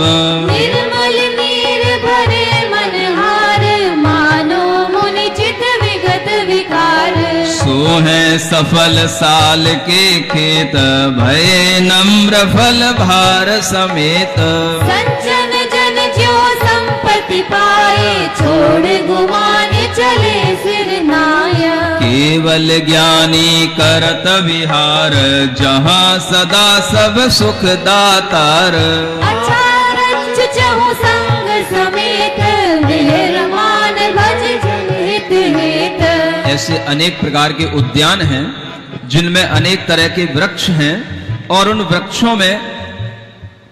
निर्मल नीर भरे मनहार, मानो मुनि चित विगत विकार, सो है सफल साल के खेत, भय नम्र फल भार समेत, संचन जन ज्यो संपत्ति पाए, छोड़ गुमान चले सिर नाया, केवल ज्ञानी करत विहार, जहाँ सदा सब सुख दातार, अच्छा रंच चहु संग समेत, विहरमान भज जन हित हेत। ऐसे अनेक प्रकार के उद्यान हैं जिनमें अनेक तरह के वृक्ष हैं, और उन वृक्षों में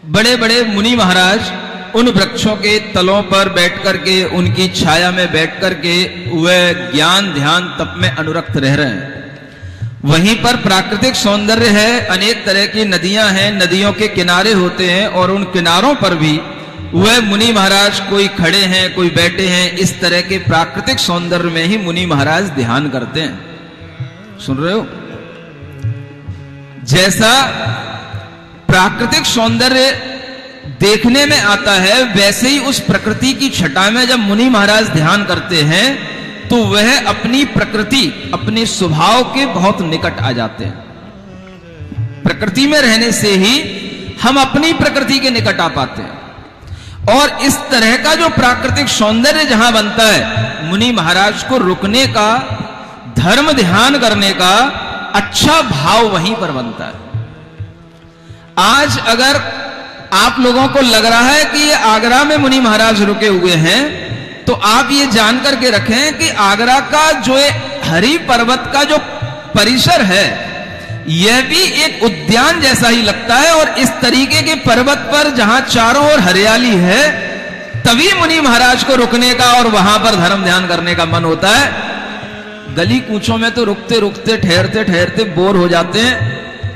बड़े बड़े मुनि महाराज उन वृक्षों के तलों पर बैठ करके, उनकी छाया में बैठ करके वह ज्ञान ध्यान तप में अनुरक्त रह रहे हैं। वहीं पर प्राकृतिक सौंदर्य है, अनेक तरह की नदियां हैं, नदियों के किनारे होते हैं, और उन किनारों पर भी वह मुनि महाराज कोई खड़े हैं, कोई बैठे हैं। इस तरह के प्राकृतिक सौंदर्य में ही मुनि महाराज ध्यान करते हैं। सुन रहे हो? जैसा प्राकृतिक सौंदर्य देखने में आता है, वैसे ही उस प्रकृति की छटा में जब मुनि महाराज ध्यान करते हैं तो वह अपनी प्रकृति, अपने स्वभाव के बहुत निकट आ जाते हैं। प्रकृति में रहने से ही हम अपनी प्रकृति के निकट आ पाते हैं। और इस तरह का जो प्राकृतिक सौंदर्य जहां बनता है, मुनि महाराज को रुकने का, धर्म ध्यान करने का अच्छा भाव वहीं पर बनता है। आज अगर आप लोगों को लग रहा है कि ये आगरा में मुनि महाराज रुके हुए हैं, तो आप ये जान करके रखें कि आगरा का जो हरि पर्वत का जो परिसर है, यह भी एक उद्यान जैसा ही लगता है। और इस तरीके के पर्वत पर जहां चारों ओर हरियाली है, तभी मुनि महाराज को रुकने का और वहां पर धर्म ध्यान करने का मन होता है। गली कूचों में तो रुकते रुकते ठहरते ठहरते बोर हो जाते हैं,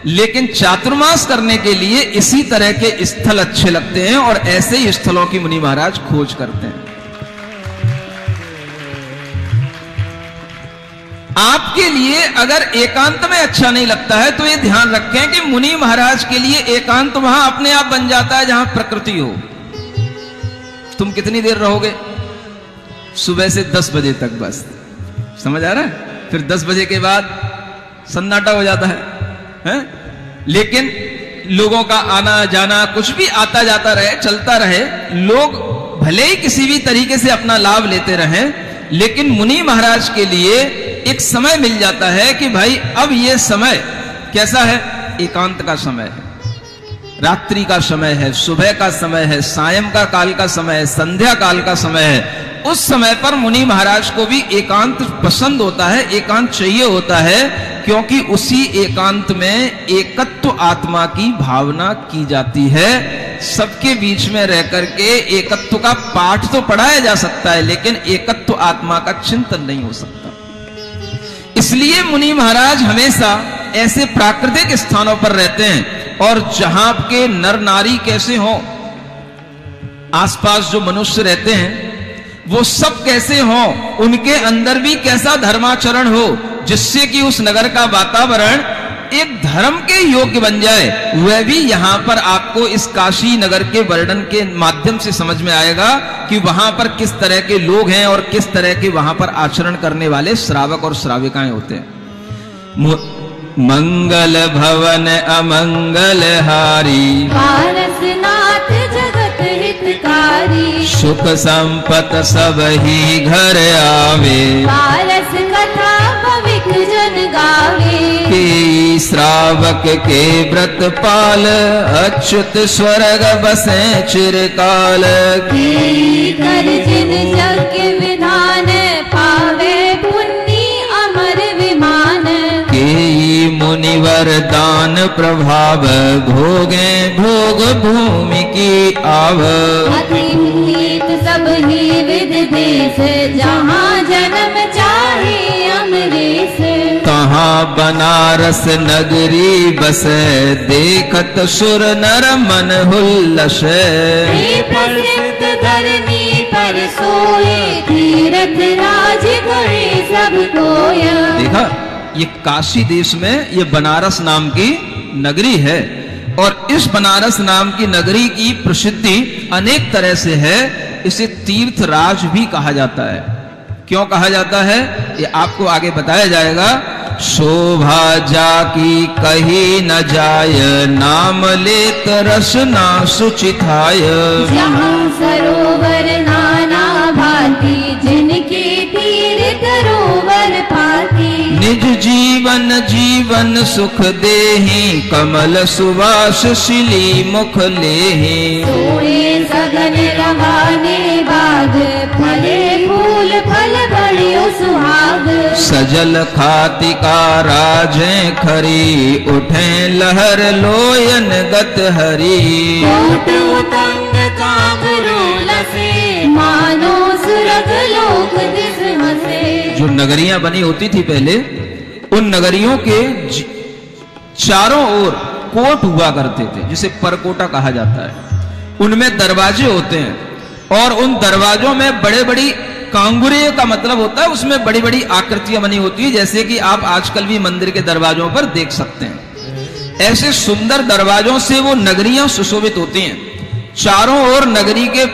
लेकिन चातुर्मास करने के लिए इसी तरह के स्थल अच्छे लगते हैं और ऐसे ही स्थलों की मुनि महाराज खोज करते हैं। आपके लिए अगर एकांत में अच्छा नहीं लगता है तो ये ध्यान रखें कि मुनि महाराज के लिए एकांत वहां अपने आप बन जाता है जहां प्रकृति हो। तुम कितनी देर रहोगे? सुबह से 10 बजे तक बस, समझ आ रहा है? फिर 10 बजे के बाद सन्नाटा हो जाता है? लेकिन लोगों का आना जाना कुछ भी आता जाता रहे, चलता रहे, लोग भले ही किसी भी तरीके से अपना लाभ लेते रहें, लेकिन मुनि महाराज के लिए एक समय मिल जाता है कि भाई अब ये समय कैसा है? एकांत का समय है, रात्रि का समय है, सुबह का समय है, सायं का काल का समय है, संध्या काल का समय है। उस समय पर मुनि महाराज को भी एकांत पसंद होता है, एकांत चाहिए होता है, क्योंकि उसी एकांत में एकत्व आत्मा की भावना की जाती है। सबके बीच में रह करके एकत्व का पाठ तो पढ़ाया जा सकता है, लेकिन एकत्व आत्मा का चिंतन नहीं हो सकता। इसलिए मुनि महाराज हमेशा ऐसे प्राकृतिक स्थानों पर रहते हैं, और जहां के नर नारी कैसे हो, आसपास जो मनुष्य रहते हैं वो सब कैसे हो, उनके अंदर भी कैसा धर्माचरण हो, जिससे कि उस नगर का वातावरण एक धर्म के योग्य बन जाए, वह भी यहां पर आपको इस काशी नगर के वर्णन के माध्यम से समझ में आएगा कि वहां पर किस तरह के लोग हैं और किस तरह के वहां पर आचरण करने वाले श्रावक और श्राविकाएं होते हैं। मंगल भवन अमंगल हारी, पारसनाथ जगत हितकारी, सुख संपत सब ही घर आवे, पारस कथा पविक जन गावे, के श्रावक के व्रत पाल, अच्युत स्वर्ग बसे चिरकाल, कर जिन यज्ञ विधान, पावे पुण्य अमर विमान, मुनिवर दान प्रभाव, भोगे भोग भूमि की आव, अति नीत सब ही विद देश, जहाँ जन्म चाहे अमरेश, तहाँ बनारस नगरी बसे, देखत सुर नर मन हुल्लस, प्रसिद्ध धरनी पर सोए, तीर्थ राज करे सब कोय। देखा, ये काशी देश में ये बनारस नाम की नगरी है, और इस बनारस नाम की नगरी की प्रसिद्धि अनेक तरह से है। इसे तीर्थ राज भी कहा जाता है। क्यों कहा जाता है ये आपको आगे बताया जाएगा। शोभा जाकी कही न जाय, नाम लेत रसना सुचिताय, जहाँ सरोवर नाना भांति, जिनके तीर सरोवर पाती, निज जीवन जीवन सुख देहि, कमल सुवास शिली मुख लेहि, सोए सगन रवाने बाग, फले फूल फल बड़ियो सुहाग, सजल खातिका राजे खरी, उठे लहर लोयन गत हरी, कोट उतंग काबरू लसे, मानो सुरग लोक दिस हसे। जो नगरियां बनी होती थी पहले, उन नगरियों के चारों ओर कोट हुआ करते थे, जिसे परकोटा कहा जाता है। उनमें दरवाजे होते हैं, और उन दरवाजों में बड़े बड़ी कांगुरे का मतलब होता है, उसमें बड़ी बड़ी आकृतियां बनी होती है, जैसे कि आप आजकल भी मंदिर के दरवाजों पर देख सकते हैं। ऐसे सुंदर दरवाजों से वो नगरियां सुशोभित होती हैं। चारों ओर नगरी के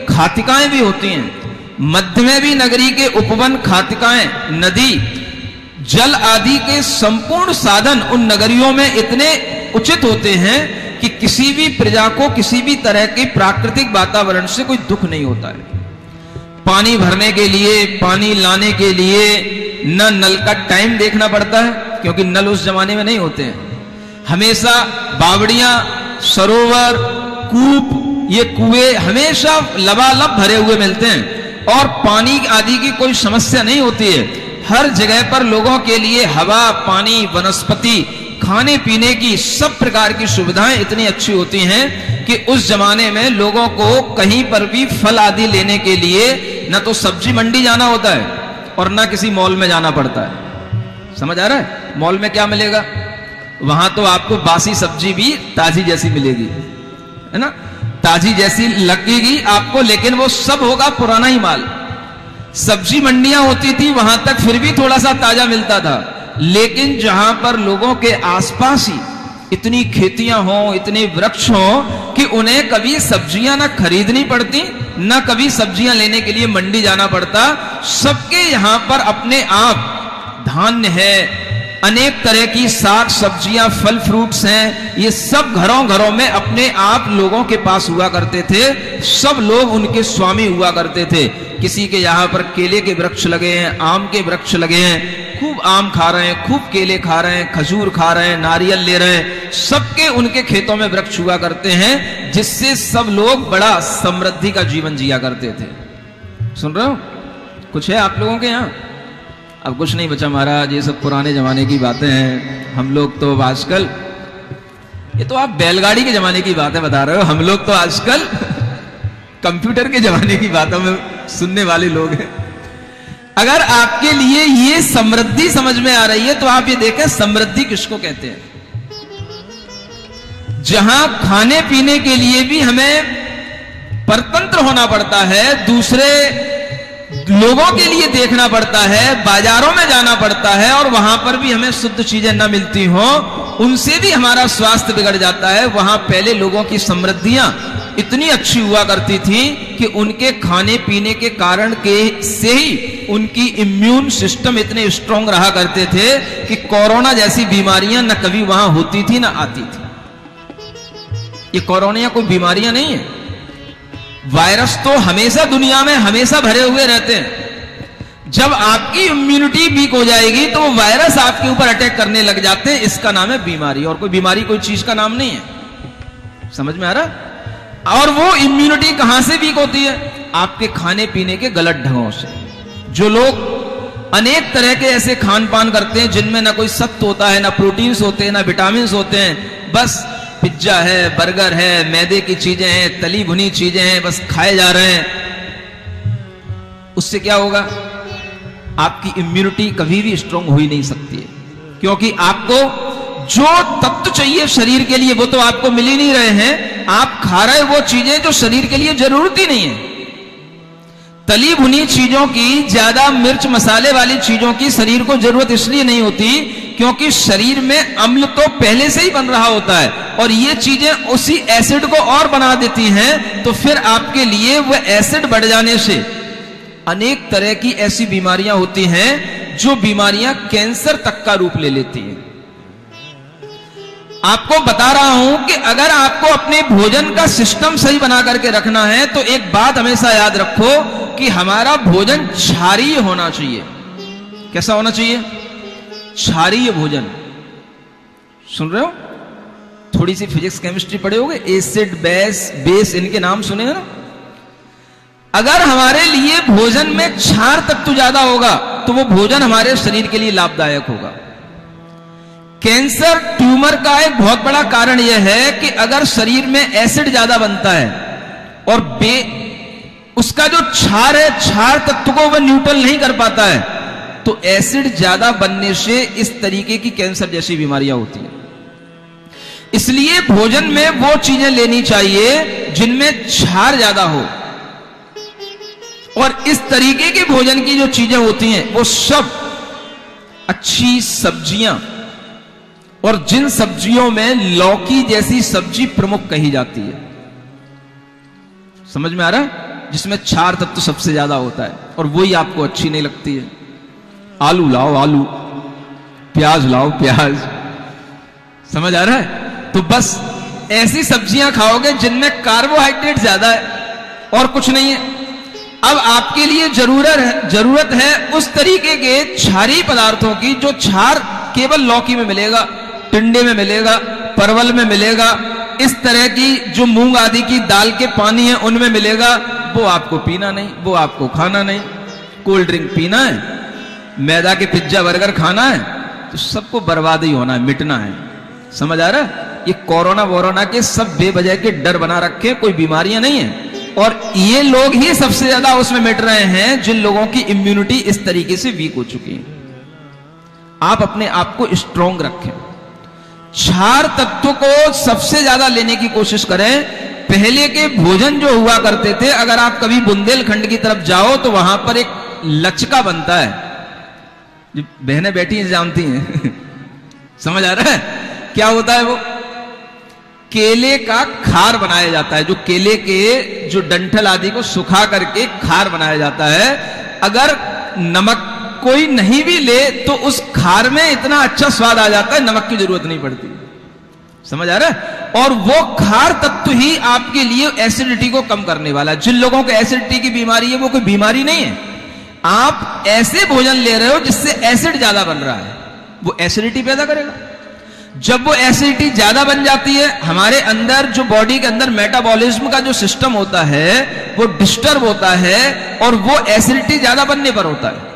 खातिकाएं भी होती हैं, मध्य में भी नगरी के उपवन खातिकाएं, नदी, जल आदि के संपूर्ण साधन उन नगरियों में इतने उचित होते हैं कि किसी भी प्रजा को किसी भी तरह के प्राकृतिक वातावरण से कोई दुख नहीं होता है। पानी भरने के लिए, पानी लाने के लिए न नल का टाइम देखना पड़ता है, क्योंकि नल उस जमाने में नहीं होते हैं। हमेशा बावड़ियां, सरोवर, कूप, ये कुएं हमेशा लबालब भरे हुए मिलते हैं, और पानी आदि की कोई समस्या नहीं होती है। हर जगह पर लोगों के लिए हवा, पानी, वनस्पति खाने पीने की सब प्रकार की सुविधाएं इतनी अच्छी होती हैं कि उस जमाने में लोगों को कहीं पर भी फल आदि लेने के लिए न तो सब्जी मंडी जाना होता है और न किसी मॉल में जाना पड़ता है। समझ आ रहा है? मॉल में क्या मिलेगा? वहां तो आपको बासी सब्जी भी ताजी जैसी मिलेगी, है ना, ताजी जैसी लगेगी आपको, लेकिन वो सब होगा पुराना ही माल। सब्जी मंडियां होती थी वहां तक फिर भी थोड़ा सा ताजा मिलता था, लेकिन जहां पर लोगों के आसपास ही इतनी खेतियां हों, इतने वृक्ष हों कि उन्हें कभी सब्जियां ना खरीदनी पड़ती, ना कभी सब्जियां लेने के लिए मंडी जाना पड़ता। सबके यहां पर अपने आप धान्य है, अनेक तरह की साग सब्जियां, फल फ्रूट्स हैं, ये सब घरों घरों में अपने आप लोगों के पास हुआ करते थे। सब लोग उनके स्वामी हुआ करते थे। किसी के यहां पर केले के वृक्ष लगे हैं, आम के वृक्ष लगे हैं, खूब आम खा रहे हैं, खूब केले खा रहे हैं, खजूर खा रहे हैं, नारियल ले रहे हैं। सबके उनके खेतों में वृक्ष हुआ करते हैं, जिससे सब लोग बड़ा समृद्धि का जीवन जिया करते थे। सुन रहे हो? कुछ है आप लोगों के यहां? अब कुछ नहीं बचा महाराज, ये सब पुराने जमाने की बातें हैं। हम लोग तो आजकल, ये तो आप बैलगाड़ी के जमाने की बातें बता रहे हो, हम लोग तो आजकल कंप्यूटर के जमाने की बातों में सुनने वाले लोग हैं। अगर आपके लिए ये समृद्धि समझ में आ रही है तो आप ये देखें समृद्धि किसको कहते हैं। जहां खाने पीने के लिए भी हमें परतंत्र होना पड़ता है, दूसरे लोगों के लिए देखना पड़ता है, बाजारों में जाना पड़ता है और वहां पर भी हमें शुद्ध चीजें न मिलती हो, उनसे भी हमारा स्वास्थ्य बिगड़ जाता है। वहां पहले लोगों की समृद्धियां इतनी अच्छी हुआ करती थी कि उनके खाने पीने के कारण के से ही उनकी इम्यून सिस्टम इतने स्ट्रांग रहा करते थे कि कोरोना जैसी बीमारियां न कभी वहां होती थी न आती थी। ये कोरोना कोई बीमारियां नहीं है, वायरस तो हमेशा दुनिया में हमेशा भरे हुए रहते हैं। जब आपकी इम्यूनिटी वीक हो जाएगी तो वो वायरस आपके ऊपर अटैक करने लग जाते हैं, इसका नाम है बीमारी। और कोई बीमारी कोई चीज का नाम नहीं है। समझ में आ रहा? और वो इम्यूनिटी कहां से वीक होती है? आपके खाने पीने के गलत ढंगों से। जो लोग अनेक तरह के ऐसे खान पान करते हैं जिनमें ना कोई सत्व होता है, ना प्रोटीन्स होते हैं, ना विटामिन होते हैं, बस पिज्जा है, बर्गर है, मैदे की चीजें हैं, तली भुनी चीजें हैं, बस खाए जा रहे हैं, उससे क्या होगा? आपकी इम्यूनिटी कभी भी स्ट्रांग हो ही नहीं सकती है, क्योंकि आपको जो तत्व चाहिए शरीर के लिए वो तो आपको मिल ही नहीं रहे हैं। आप खा रहे वो चीजें जो शरीर के लिए जरूरत ही नहीं है। तली भुनी चीजों की, ज्यादा मिर्च मसाले वाली चीजों की शरीर को जरूरत इसलिए नहीं होती क्योंकि शरीर में अम्ल तो पहले से ही बन रहा होता है और ये चीजें उसी एसिड को और बना देती हैं। तो फिर आपके लिए वह एसिड बढ़ जाने से अनेक तरह की ऐसी बीमारियां होती हैं जो बीमारियां कैंसर तक का रूप ले लेती हैं। आपको बता रहा हूं कि अगर आपको अपने भोजन का सिस्टम सही बना करके रखना है तो एक बात हमेशा याद रखो कि हमारा भोजन क्षारीय होना चाहिए। कैसा होना चाहिए? क्षारीय भोजन। सुन रहे हो? थोड़ी सी फिजिक्स केमिस्ट्री पढ़े होगे, एसिड बेस इनके नाम सुने हैं ना? अगर हमारे लिए भोजन में क्षार तत्व ज्यादा होगा तो वो भोजन हमारे शरीर के लिए लाभदायक होगा। कैंसर ट्यूमर का एक बहुत बड़ा कारण यह है कि अगर शरीर में एसिड ज्यादा बनता है और उसका जो क्षार है, क्षार तत्व को वह न्यूट्रल नहीं कर पाता है, तो एसिड ज्यादा बनने से इस तरीके की कैंसर जैसी बीमारियां होती हैं। इसलिए भोजन में वो चीजें लेनी चाहिए जिनमें क्षार ज्यादा हो, और इस तरीके के भोजन की जो चीजें होती हैं वो सब अच्छी सब्जियां, और जिन सब्जियों में लौकी जैसी सब्जी प्रमुख कही जाती है। समझ में आ रहा है? जिसमें क्षार तत्व सबसे ज्यादा होता है और वही आपको अच्छी नहीं लगती है। आलू लाओ आलू, प्याज लाओ प्याज। समझ आ रहा है? तो बस ऐसी सब्जियां खाओगे जिनमें कार्बोहाइड्रेट ज्यादा है और कुछ नहीं है। अब आपके लिए जरूरत है उस तरीके के क्षारीय पदार्थों की जो क्षार केवल लौकी में मिलेगा, टिंडे में मिलेगा, परवल में मिलेगा, इस तरह की जो मूंग आदि की दाल के पानी है उनमें मिलेगा। वो आपको पीना नहीं, वो आपको खाना नहीं। कोल्ड ड्रिंक पीना है, मैदा के पिज्जा बर्गर खाना है, तो सबको बर्बाद ही होना है, मिटना है। समझ आ रहा है? ये कोरोना वोरोना के सब बेवजह के डर बना रखे, कोई बीमारियां नहीं है। और ये लोग ही सबसे ज्यादा उसमें मिट रहे हैं जिन लोगों की इम्यूनिटी इस तरीके से वीक हो चुकी है। आप अपने आप को स्ट्रोंग रखें, क्षार तत्व को सबसे ज्यादा लेने की कोशिश करें। पहले के भोजन जो हुआ करते थे, अगर आप कभी बुंदेलखंड की तरफ जाओ तो वहां पर एक लचका बनता है, जो बहनें बैठी हैं जानती हैं समझ आ रहा है क्या होता है? वो केले का खार बनाया जाता है, जो केले के जो डंठल आदि को सुखा करके खार बनाया जाता है। अगर नमक कोई नहीं भी ले तो उस खार में इतना अच्छा स्वाद आ जाता है, नमक की जरूरत नहीं पड़ती। समझ आ रहा है? और वो खार तत्व ही आपके लिए एसिडिटी को कम करने वाला है। जिन लोगों को एसिडिटी की बीमारी है वो कोई बीमारी नहीं है, आप ऐसे भोजन ले रहे हो जिससे एसिड ज्यादा बन रहा है, वो एसिडिटी पैदा करेगा। जब वो एसिडिटी ज्यादा बन जाती है, हमारे अंदर जो बॉडी के अंदर मेटाबॉलिज्म का जो सिस्टम होता है वो डिस्टर्ब होता है, और वो एसिडिटी ज्यादा बनने पर होता है।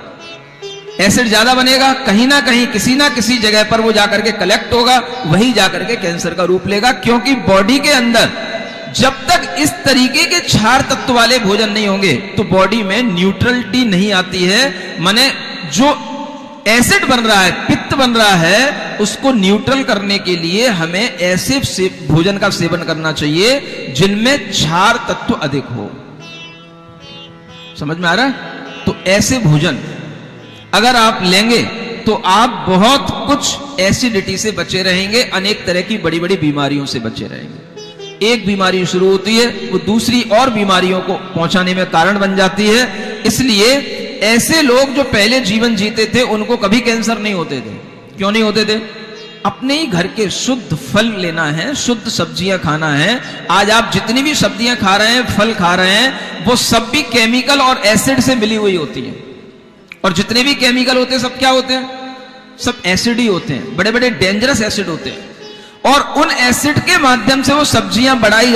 एसिड ज्यादा बनेगा, कहीं ना कहीं किसी ना किसी जगह पर वो जाकर के कलेक्ट होगा, वही जाकर के कैंसर का रूप लेगा। क्योंकि बॉडी के अंदर जब तक इस तरीके के क्षार तत्व वाले भोजन नहीं होंगे तो बॉडी में न्यूट्रलिटी नहीं आती है। माने जो एसिड बन रहा है, पित्त बन रहा है, उसको न्यूट्रल करने के लिए हमें ऐसे भोजन का सेवन करना चाहिए जिनमें क्षार तत्व अधिक हो। समझ में आ रहा है? तो ऐसे भोजन अगर आप लेंगे तो आप बहुत कुछ एसिडिटी से बचे रहेंगे, अनेक तरह की बड़ी बड़ी बीमारियों से बचे रहेंगे। एक बीमारी शुरू होती है वो दूसरी और बीमारियों को पहुंचाने में कारण बन जाती है। इसलिए ऐसे लोग जो पहले जीवन जीते थे उनको कभी कैंसर नहीं होते थे। क्यों नहीं होते थे? अपने ही घर के शुद्ध फल लेना है, शुद्ध सब्जियां खाना है। आज आप जितनी भी सब्जियां खा रहे हैं, फल खा रहे हैं, वो सब भी केमिकल और एसिड से मिली हुई होती है। और जितने भी केमिकल होते हैं सब क्या होते हैं? सब एसिड ही होते हैं, बड़े बड़े डेंजरस एसिड होते हैं। और उन एसिड के माध्यम से वो सब्जियां बनाई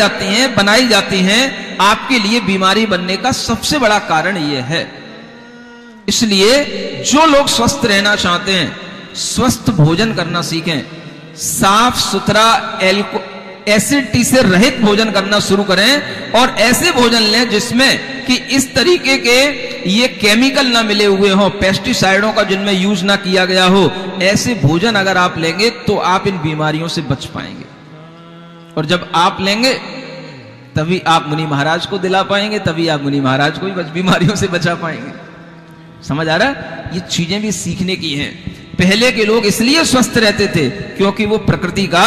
जाती हैं। आपके लिए बीमारी बनने का सबसे बड़ा कारण यह है। इसलिए जो लोग स्वस्थ रहना चाहते हैं, स्वस्थ भोजन करना सीखें, साफ सुथरा एसिडिटी से रहित भोजन करना शुरू करें, और ऐसे भोजन लें जिसमें कि इस तरीके के ये केमिकल ना मिले हुए हों, पेस्टिसाइडों का जिनमें यूज ना किया गया हो। ऐसे भोजन अगर आप लेंगे तो आप इन बीमारियों से बच पाएंगे। और जब आप लेंगे तभी आप मुनि महाराज को दिला पाएंगे, तभी आप मुनि महाराज को भी बीमारियों से बचा पाएंगे। समझ आ रहा है? ये चीजें भी सीखने की हैं। पहले के लोग इसलिए स्वस्थ रहते थे क्योंकि वो प्रकृति का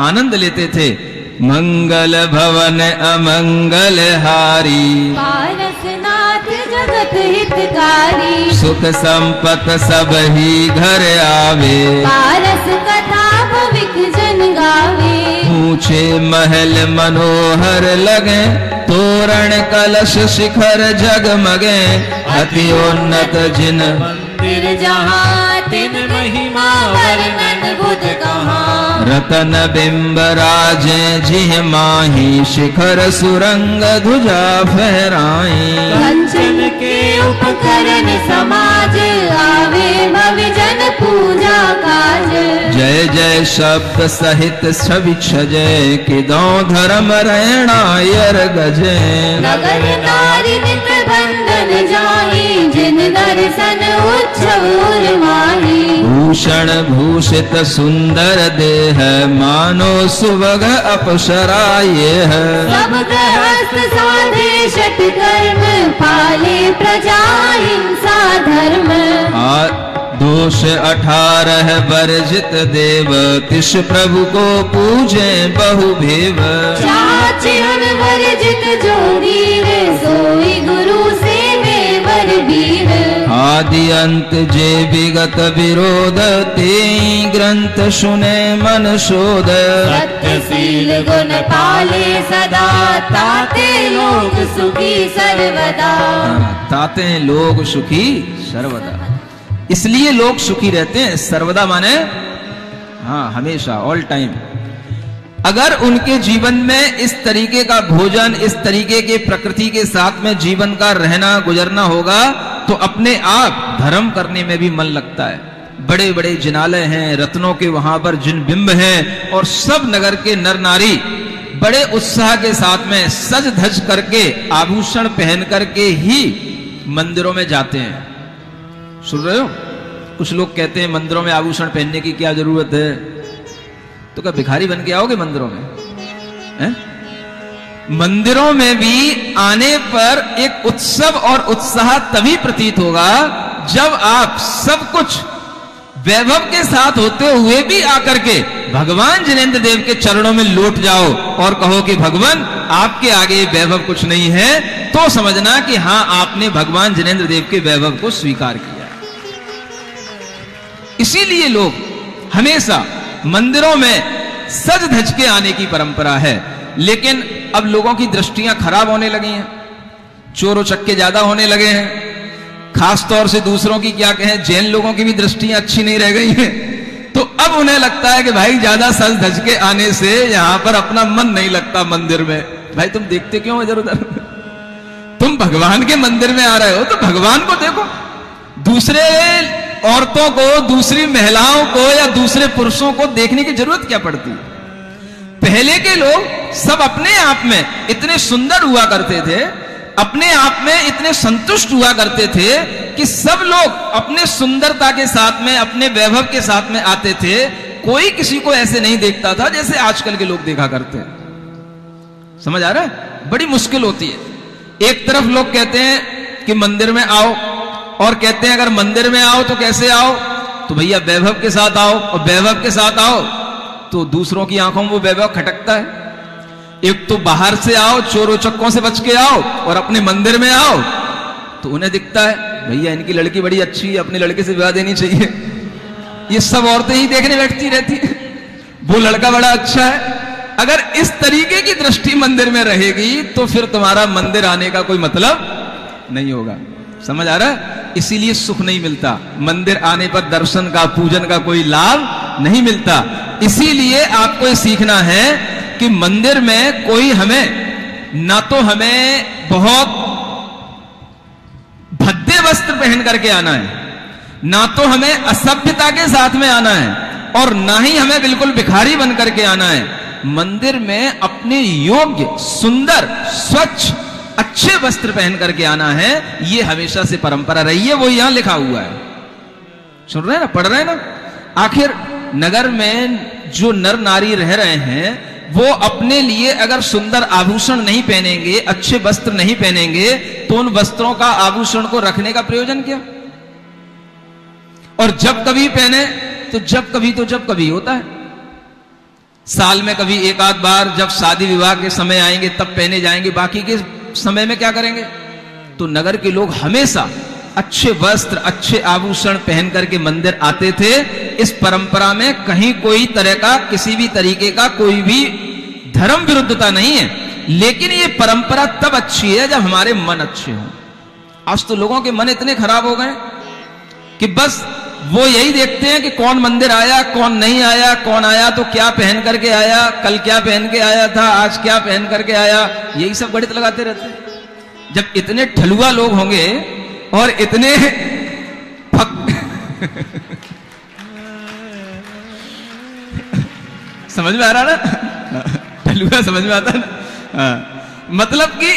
आनंद लेते थे। मंगल भवन अमंगल हारी, पारसनाथ जगत हितकारी, सुख संपत सब ही घर आवे, पारस कथा भविक जन गावे, ऊंचे महल मनोहर लगे, तोरण कलश शिखर जगमगे, अति उन्नत जिन मंदिर जहाँ तिन महिमा वर्णन बुध कहाँ, रतन बिंब राजे जिह माही, शिखर सुरंग ध्वजा फहराई, कंचन के उपकरण समाज, आवे भवि जन पूजा काज, जय जय शब्द सहित छवि छजय, किदौ धर्म रैणायर गजे, नगर नारी नित बंधन जाही, जिन दर्शन उत्सव माही, भूषण भूषित सुंदर देह, मानो सुवग अप्सरा ये है, सब गृहस्थ साधे षट कर्म, पाले प्रजा हिंसा धर्म, दोष 18 वर्जित देव, तिस प्रभु को पूजे बहु भेव, चाचिन वर्जित जो धीर, सोई गुरु से वर वीर, आदि अंत जे विगत विरोध, ते ग्रंथ सुने मन शोध, सत्यशील गुण पाले सदा, ताते लोग सुखी सर्वदा, ताते लोग सुखी सर्वदा। इसलिए लोग सुखी रहते हैं। सर्वदा माने हाँ, हमेशा, ऑल टाइम। अगर उनके जीवन में इस तरीके का भोजन, इस तरीके के प्रकृति के साथ में जीवन का रहना गुजरना होगा तो अपने आप धर्म करने में भी मन लगता है। बड़े बड़े जिनालय हैं, रत्नों के वहां पर जिन बिंब हैं, और सब नगर के नर नारी बड़े उत्साह के साथ में सज धज करके आभूषण पहन करके ही मंदिरों में जाते हैं। सुन रहे हो? कुछ लोग कहते हैं मंदिरों में आभूषण पहनने की क्या जरूरत है, तो क्या भिखारी बन के आओगे मंदिरों में? हैं? मंदिरों में भी आने पर एक उत्सव और उत्साह तभी प्रतीत होगा जब आप सब कुछ वैभव के साथ होते हुए भी आकर के भगवान जिनेंद्र देव के चरणों में लौट जाओ और कहो कि भगवान आपके आगे वैभव कुछ नहीं है, तो समझना कि हां आपने भगवान जिनेंद्र देव के वैभव को स्वीकार किया। इसीलिए लोग हमेशा मंदिरों में सज धज के आने की परंपरा है। लेकिन अब लोगों की दृष्टियां खराब होने लगी हैं, चोर उचक्के ज्यादा होने लगे हैं, खास तौर से दूसरों की क्या कहें, जैन लोगों की भी दृष्टियां अच्छी नहीं रह गई हैं। तो अब उन्हें लगता है कि भाई ज्यादा सज धज के आने से यहां पर अपना मन नहीं लगता मंदिर में। भाई तुम देखते क्यों इधर उधर? तुम भगवान के मंदिर में आ रहे हो तो भगवान को देखो, दूसरे औरतों को, दूसरी महिलाओं को या दूसरे पुरुषों को देखने की जरूरत क्या पड़ती है? पहले के लोग सब अपने आप में इतने सुंदर हुआ करते थे, अपने आप में इतने संतुष्ट हुआ करते थे कि सब लोग अपने सुंदरता के साथ में, अपने वैभव के साथ में आते थे। कोई किसी को ऐसे नहीं देखता था जैसे आजकल के लोग देखा करते हैं। समझ आ रहा है? बड़ी मुश्किल होती है। एक तरफ लोग कहते हैं कि मंदिर में आओ, और कहते हैं अगर मंदिर में आओ तो कैसे आओ? तो भैया वैभव के साथ आओ, और वैभव के साथ आओ तो दूसरों की आंखों में वो वैभव खटकता है। एक तो बाहर से आओ, चोरों चक्कों से बच के आओ, और अपने मंदिर में आओ तो उन्हें दिखता है भैया इनकी लड़की बड़ी अच्छी है, अपने लड़के से विवाह देनी चाहिए। ये सब औरतें ही देखने बैठती रहती है, वो लड़का बड़ा अच्छा है। अगर इस तरीके की दृष्टि मंदिर में रहेगी तो फिर तुम्हारा मंदिर आने का कोई मतलब नहीं होगा। समझ आ रहा है? इसीलिए सुख नहीं मिलता, मंदिर आने पर दर्शन का, पूजन का कोई लाभ नहीं मिलता। इसीलिए आपको सीखना है कि मंदिर में कोई हमें ना तो हमें बहुत भद्दे वस्त्र पहन करके आना है, ना तो हमें असभ्यता के साथ में आना है, और ना ही हमें बिल्कुल भिखारी बन करके आना है। मंदिर में अपने योग्य, सुंदर, स्वच्छ, अच्छे वस्त्र पहन करके आना है। यह हमेशा से परंपरा रही है, वो यहां लिखा हुआ है। सुन रहे हैं ना, पढ़ रहे हैं ना? आखिर नगर में जो नर नारी रह रहे हैं वो अपने लिए अगर सुंदर आभूषण नहीं पहनेंगे, अच्छे वस्त्र नहीं पहनेंगे, तो उन वस्त्रों का, आभूषण को रखने का प्रयोजन क्या? और जब कभी पहने तो जब कभी होता है, साल में कभी एक आध बार जब शादी विवाह के समय आएंगे तब पहने जाएंगे, बाकी के समय में क्या करेंगे? तो नगर के लोग हमेशा अच्छे वस्त्र, अच्छे आभूषण पहन करके मंदिर आते थे। इस परंपरा में कहीं कोई तरह का, किसी भी तरीके का कोई भी धर्म विरुद्धता नहीं है। लेकिन ये परंपरा तब अच्छी है जब हमारे मन अच्छे हों। आज तो लोगों के मन इतने खराब हो गए कि बस वो यही देखते हैं कि कौन मंदिर आया, कौन नहीं आया, कौन आया तो क्या पहन करके आया, कल क्या पहन के आया था, आज क्या पहन करके आया, यही सब गणित लगाते रहते हैं। जब इतने ठलुआ लोग होंगे और इतने समझ में आ रहा ना? ठलुआ समझ में आता ना? मतलब कि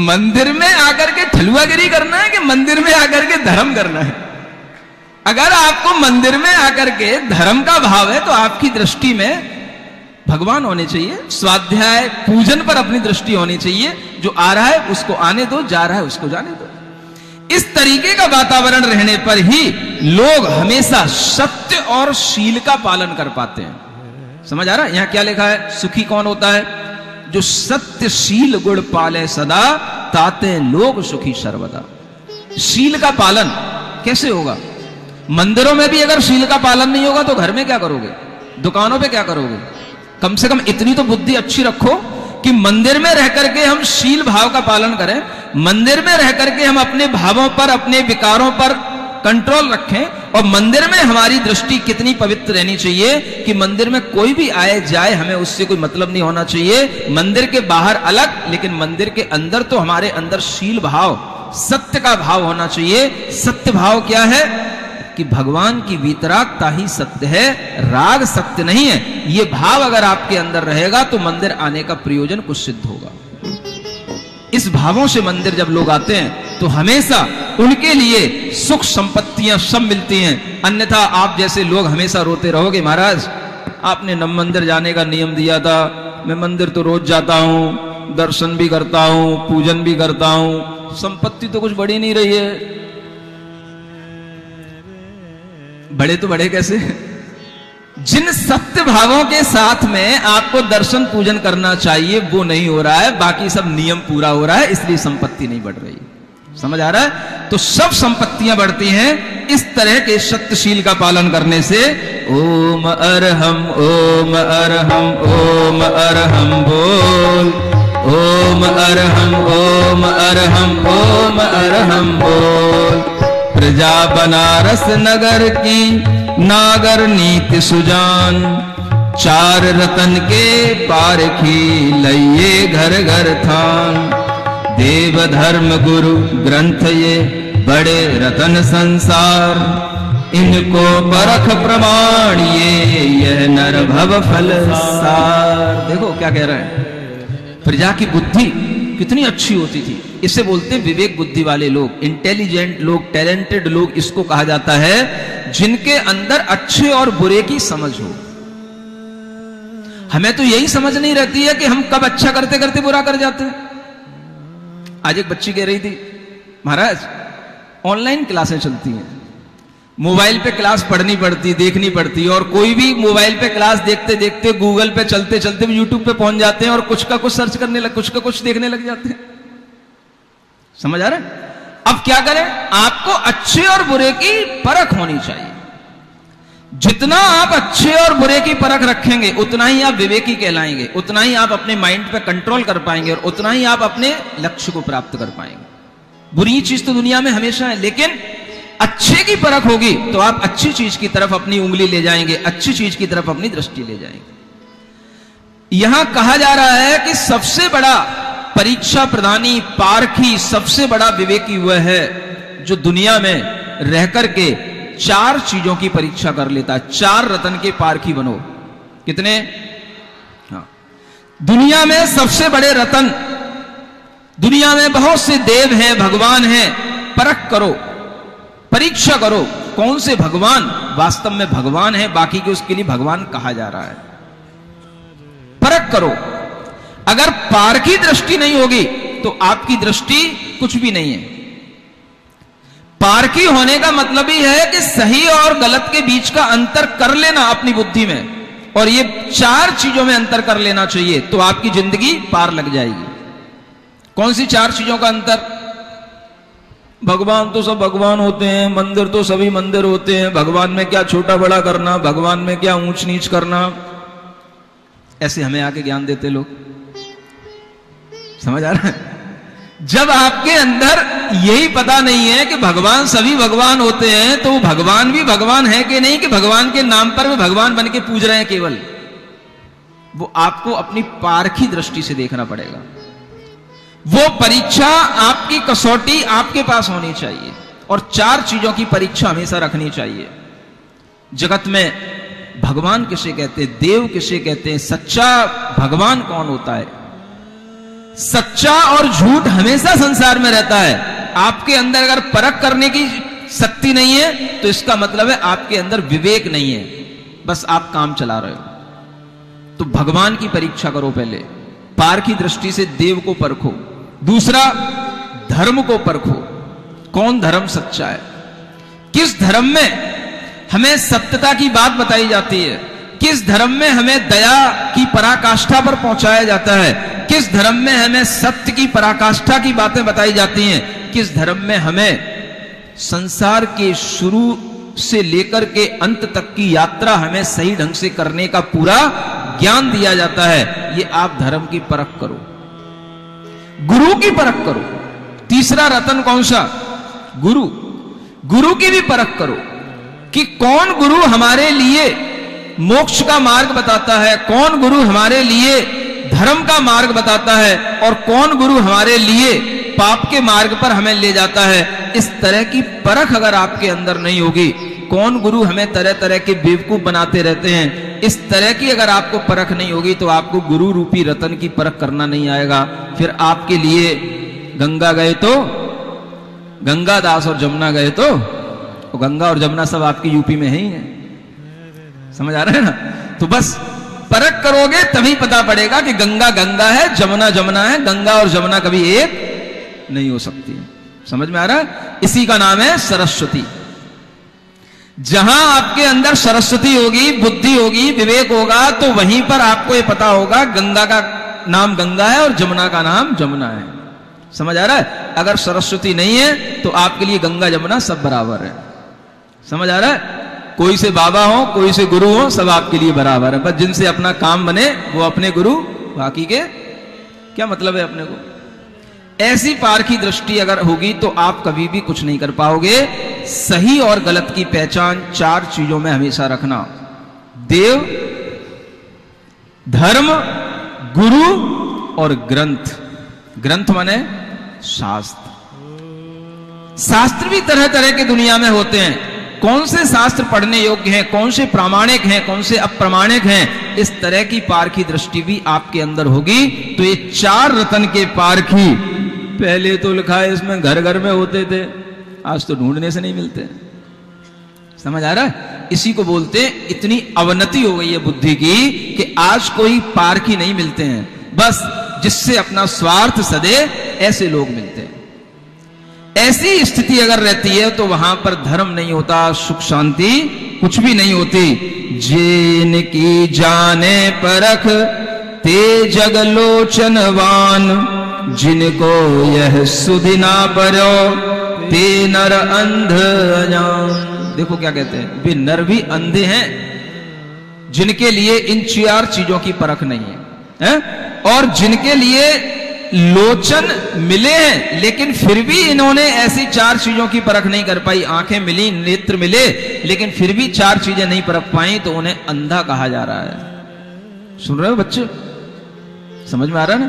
मंदिर में आकर के ठलुआगिरी करना है कि मंदिर में आकर के धर्म करना है? अगर आपको मंदिर में आकर के धर्म का भाव है तो आपकी दृष्टि में भगवान होने चाहिए, स्वाध्याय पूजन पर अपनी दृष्टि होनी चाहिए। जो आ रहा है उसको आने दो, जा रहा है उसको जाने दो। इस तरीके का वातावरण रहने पर ही लोग हमेशा सत्य और शील का पालन कर पाते हैं। समझ आ रहा है? यहां क्या लिखा है? सुखी कौन होता है? जो सत्य शील गुण पाले सदा, ताते लोग सुखी सर्वदा। शील का पालन कैसे होगा? मंदिरों में भी अगर शील का पालन नहीं होगा तो घर में क्या करोगे? दुकानों पे क्या करोगे? कम से कम इतनी तो बुद्धि अच्छी रखो कि मंदिर में रह करके हम शील भाव का पालन करें, मंदिर में रह करके हम अपने भावों पर, अपने विकारों पर कंट्रोल रखें, और मंदिर में हमारी दृष्टि कितनी पवित्र रहनी चाहिए कि मंदिर में कोई भी आए जाए हमें उससे कोई मतलब नहीं होना चाहिए। मंदिर के बाहर अलग, लेकिन मंदिर के अंदर तो हमारे अंदर शील भाव, सत्य का भाव होना चाहिए। सत्य भाव क्या है? कि भगवान की वीतरागता ही सत्य है, राग सत्य नहीं है। ये भाव अगर आपके अंदर रहेगा तो मंदिर आने का प्रयोजन कुछ सिद्ध होगा। इस भावों से मंदिर जब लोग आते हैं तो हमेशा उनके लिए सुख संपत्तियां सब मिलती हैं। अन्यथा आप जैसे लोग हमेशा रोते रहोगे, महाराज आपने न मंदिर जाने का नियम दिया था, मैं मंदिर तो रोज जाता हूं, दर्शन भी करता हूं, पूजन भी करता हूं, संपत्ति तो कुछ बढ़ी नहीं रही है। बड़े तो बड़े कैसे? जिन सत्य भावों के साथ में आपको दर्शन पूजन करना चाहिए वो नहीं हो रहा है, बाकी सब नियम पूरा हो रहा है, इसलिए संपत्ति नहीं बढ़ रही। समझ आ रहा है? तो सब संपत्तियां बढ़ती हैं इस तरह के सत्यशील का पालन करने से। ओम अरहम ओम अरहम ओम अरहम बोल, ओम अरहम ओम अरहम ओम अरहम बोल। प्रजा बनारस नगर की नागर नीति सुजान, चार रतन के पारखी लइये घर घर थान। देव धर्म गुरु ग्रंथ ये बड़े रतन संसार, इनको परख प्रमाण ये यह नर भव फल सार। देखो क्या कह रहे हैं, प्रजा की बुद्धि कितनी अच्छी होती थी। इसे बोलते हैं विवेक बुद्धि वाले लोग, इंटेलिजेंट लोग, टैलेंटेड लोग इसको कहा जाता है, जिनके अंदर अच्छे और बुरे की समझ हो। हमें तो यही समझ नहीं रहती है कि हम कब अच्छा करते करते बुरा कर जाते हैं। आज एक बच्ची कह रही थी, महाराज ऑनलाइन क्लासें चलती हैं, मोबाइल पे क्लास पढ़नी पड़ती, देखनी पड़ती, और कोई भी मोबाइल पे क्लास देखते देखते, गूगल पे चलते चलते यूट्यूब पे पहुंच जाते हैं और कुछ का कुछ सर्च करने लग, कुछ का कुछ देखने लग जाते हैं। समझ आ रहा है? अब क्या करें? आपको अच्छे और बुरे की परख होनी चाहिए। जितना आप अच्छे और बुरे की परख रखेंगे उतना ही आप विवेकी कहलाएंगे, उतना ही आप अपने माइंड पे कंट्रोल कर पाएंगे और उतना ही आप अपने लक्ष्य को प्राप्त कर पाएंगे। बुरी चीज तो दुनिया में हमेशा है, लेकिन अच्छे की परख होगी तो आप अच्छी चीज की तरफ अपनी उंगली ले जाएंगे, अच्छी चीज की तरफ अपनी दृष्टि ले जाएंगे। यहां कहा जा रहा है कि सबसे बड़ा परीक्षा प्रदानी, पारखी, सबसे बड़ा विवेकी वह है जो दुनिया में रह करके चार चीजों की परीक्षा कर लेता है। चार रतन के पारखी बनो। कितने? हाँ, दुनिया में सबसे बड़े रतन, दुनिया में बहुत से देव हैं, भगवान हैं, परख करो, परीक्षा करो कौन से भगवान वास्तव में भगवान है, बाकी के उसके लिए भगवान कहा जा रहा है। परख करो। अगर पारखी दृष्टि नहीं होगी तो आपकी दृष्टि कुछ भी नहीं है। पारखी होने का मतलब ही है कि सही और गलत के बीच का अंतर कर लेना अपनी बुद्धि में, और ये चार चीजों में अंतर कर लेना चाहिए तो आपकी जिंदगी पार लग जाएगी। कौन सी चार चीजों का अंतर? भगवान तो सब भगवान होते हैं, मंदिर तो सभी मंदिर होते हैं, भगवान में क्या छोटा बड़ा करना, भगवान में क्या ऊंच नीच करना, ऐसे हमें आके ज्ञान देते लोग। समझ आ रहा है? जब आपके अंदर यही पता नहीं है कि भगवान सभी भगवान होते हैं तो वो भगवान भी भगवान है कि नहीं, कि भगवान के नाम पर वो भगवान बन के पूज रहे हैं केवल, वो आपको अपनी पारखी दृष्टि से देखना पड़ेगा। वो परीक्षा, आपकी कसौटी आपके पास होनी चाहिए, और चार चीजों की परीक्षा हमेशा रखनी चाहिए। जगत में भगवान किसे कहते हैं, देव किसे कहते हैं, सच्चा भगवान कौन होता है? सच्चा और झूठ हमेशा संसार में रहता है। आपके अंदर अगर परख करने की शक्ति नहीं है तो इसका मतलब है आपके अंदर विवेक नहीं है, बस आप काम चला रहे हो। तो भगवान की परीक्षा करो पहले, पारखी दृष्टि से देव को परखो। दूसरा, धर्म को परखो, कौन धर्म सच्चा है, किस धर्म में हमें सत्यता की बात बताई जाती है, किस धर्म में हमें दया की पराकाष्ठा पर पहुंचाया जाता है, किस धर्म में हमें सत्य की पराकाष्ठा की बातें बताई जाती हैं, किस धर्म में हमें संसार के शुरू से लेकर के अंत तक की यात्रा हमें सही ढंग से करने का पूरा ज्ञान दिया जाता है। ये आप धर्म की परख करो, गुरु की परख करो। तीसरा रतन कौन सा? गुरु। गुरु की भी परख करो कि कौन गुरु हमारे लिए मोक्ष का मार्ग बताता है, कौन गुरु हमारे लिए धर्म का मार्ग बताता है, और कौन गुरु हमारे लिए पाप के मार्ग पर हमें ले जाता है। इस तरह की परख अगर आपके अंदर नहीं होगी कौन गुरु हमें तरह तरह के बेवकूफ बनाते रहते हैं, इस तरह की अगर आपको परख नहीं होगी तो आपको गुरु रूपी रतन की परख करना नहीं आएगा। फिर आपके लिए गंगा गए तो गंगा दास और जमुना गए तो गंगा और जमुना सब आपकी यूपी में है ही है। समझ आ रहा है ना? तो बस परख करोगे तभी पता पड़ेगा कि गंगा गंगा है, जमुना जमुना है। गंगा और जमुना कभी एक नहीं हो सकती। समझ में आ रहा है? इसी का नाम है सरस्वती। जहां आपके अंदर सरस्वती होगी, बुद्धि होगी, विवेक होगा, तो वहीं पर आपको यह पता होगा गंगा का नाम गंगा है और जमुना का नाम जमुना है। समझ आ रहा है? अगर सरस्वती नहीं है तो आपके लिए गंगा जमुना सब बराबर है। समझ आ रहा है? कोई से बाबा हो, कोई से गुरु हो, सब आपके लिए बराबर है। बस जिनसे अपना काम बने वो अपने गुरु, बाकी के क्या मतलब है अपने को। ऐसी पारखी दृष्टि अगर होगी तो आप कभी भी कुछ नहीं कर पाओगे। सही और गलत की पहचान 4 चीजों में हमेशा रखना: देव, धर्म, गुरु और ग्रंथ। ग्रंथ माने शास्त्र। शास्त्र भी तरह तरह के दुनिया में होते हैं। कौन से शास्त्र पढ़ने योग्य हैं, कौन से प्रामाणिक हैं, कौन से अप्रामाणिक हैं, इस तरह की पारखी दृष्टि भी आपके अंदर होगी। तो ये 4 रतन के पारखी पहले तो लिखा है इसमें घर घर में होते थे, आज तो ढूंढने से नहीं मिलते। समझ आ रहा है? इसी को बोलते हैं इतनी अवनति हो गई है बुद्धि की कि आज कोई पारखी नहीं मिलते हैं। बस जिससे अपना स्वार्थ सदे ऐसे लोग मिलते हैं। ऐसी स्थिति अगर रहती है तो वहां पर धर्म नहीं होता, सुख शांति कुछ भी नहीं होती। जिनकी जाने परख ते जग लोचनवान, जिनको यह सुधि ना परो ते नर अंध अजान। देखो क्या कहते हैं, वे नर भी अंधे हैं जिनके लिए इन 4 चीजों की परख नहीं है? और जिनके लिए लोचन मिले हैं लेकिन फिर भी इन्होंने ऐसी 4 चीजों की परख नहीं कर पाई। आंखें मिली, नेत्र मिले, लेकिन फिर भी 4 चीजें नहीं परख पाई, तो उन्हें अंधा कहा जा रहा है। सुन रहे हो बच्चे? समझ में आ रहा है ना?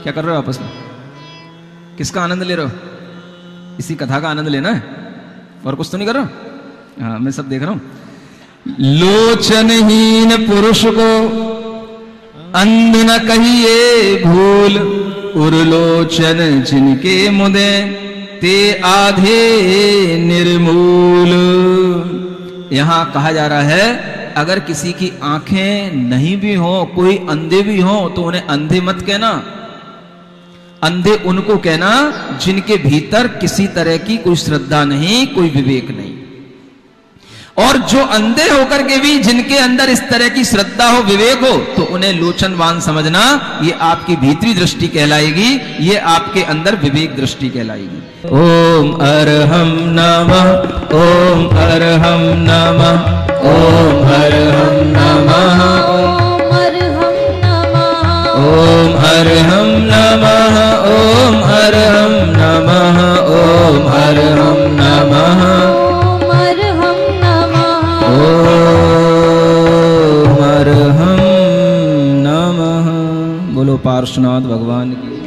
क्या कर रहे हो आपस में? किसका आनंद ले रहे हो? इसी कथा का आनंद लेना है, और कुछ तो नहीं कर रहा? हाँ, मैं सब देख रहा हूं। लोचनहीन पुरुष को अंध न कहिए भूल, उर्लोचन जिनके मुदे ते आधे निर्मूल। यहां कहा जा रहा है अगर किसी की आंखें नहीं भी हो, कोई अंधे भी हो, तो उन्हें अंधे मत कहना। अंधे उनको कहना जिनके भीतर किसी तरह की कोई श्रद्धा नहीं, कोई विवेक नहीं। और जो अंधे होकर के भी जिनके अंदर इस तरह की श्रद्धा हो, विवेक हो, तो उन्हें लोचनवान समझना। ये आपकी भीतरी दृष्टि कहलाएगी, ये आपके अंदर विवेक दृष्टि कहलाएगी। ओम अरहम नमः, ओम अरहम नमः, ओम अरहम नमः, ओम अरहम नमः, ओम अरहम नमः, ओम अरहम नमः, ओम अरहम नमः। बोलो पार्श्वनाथ भगवान की।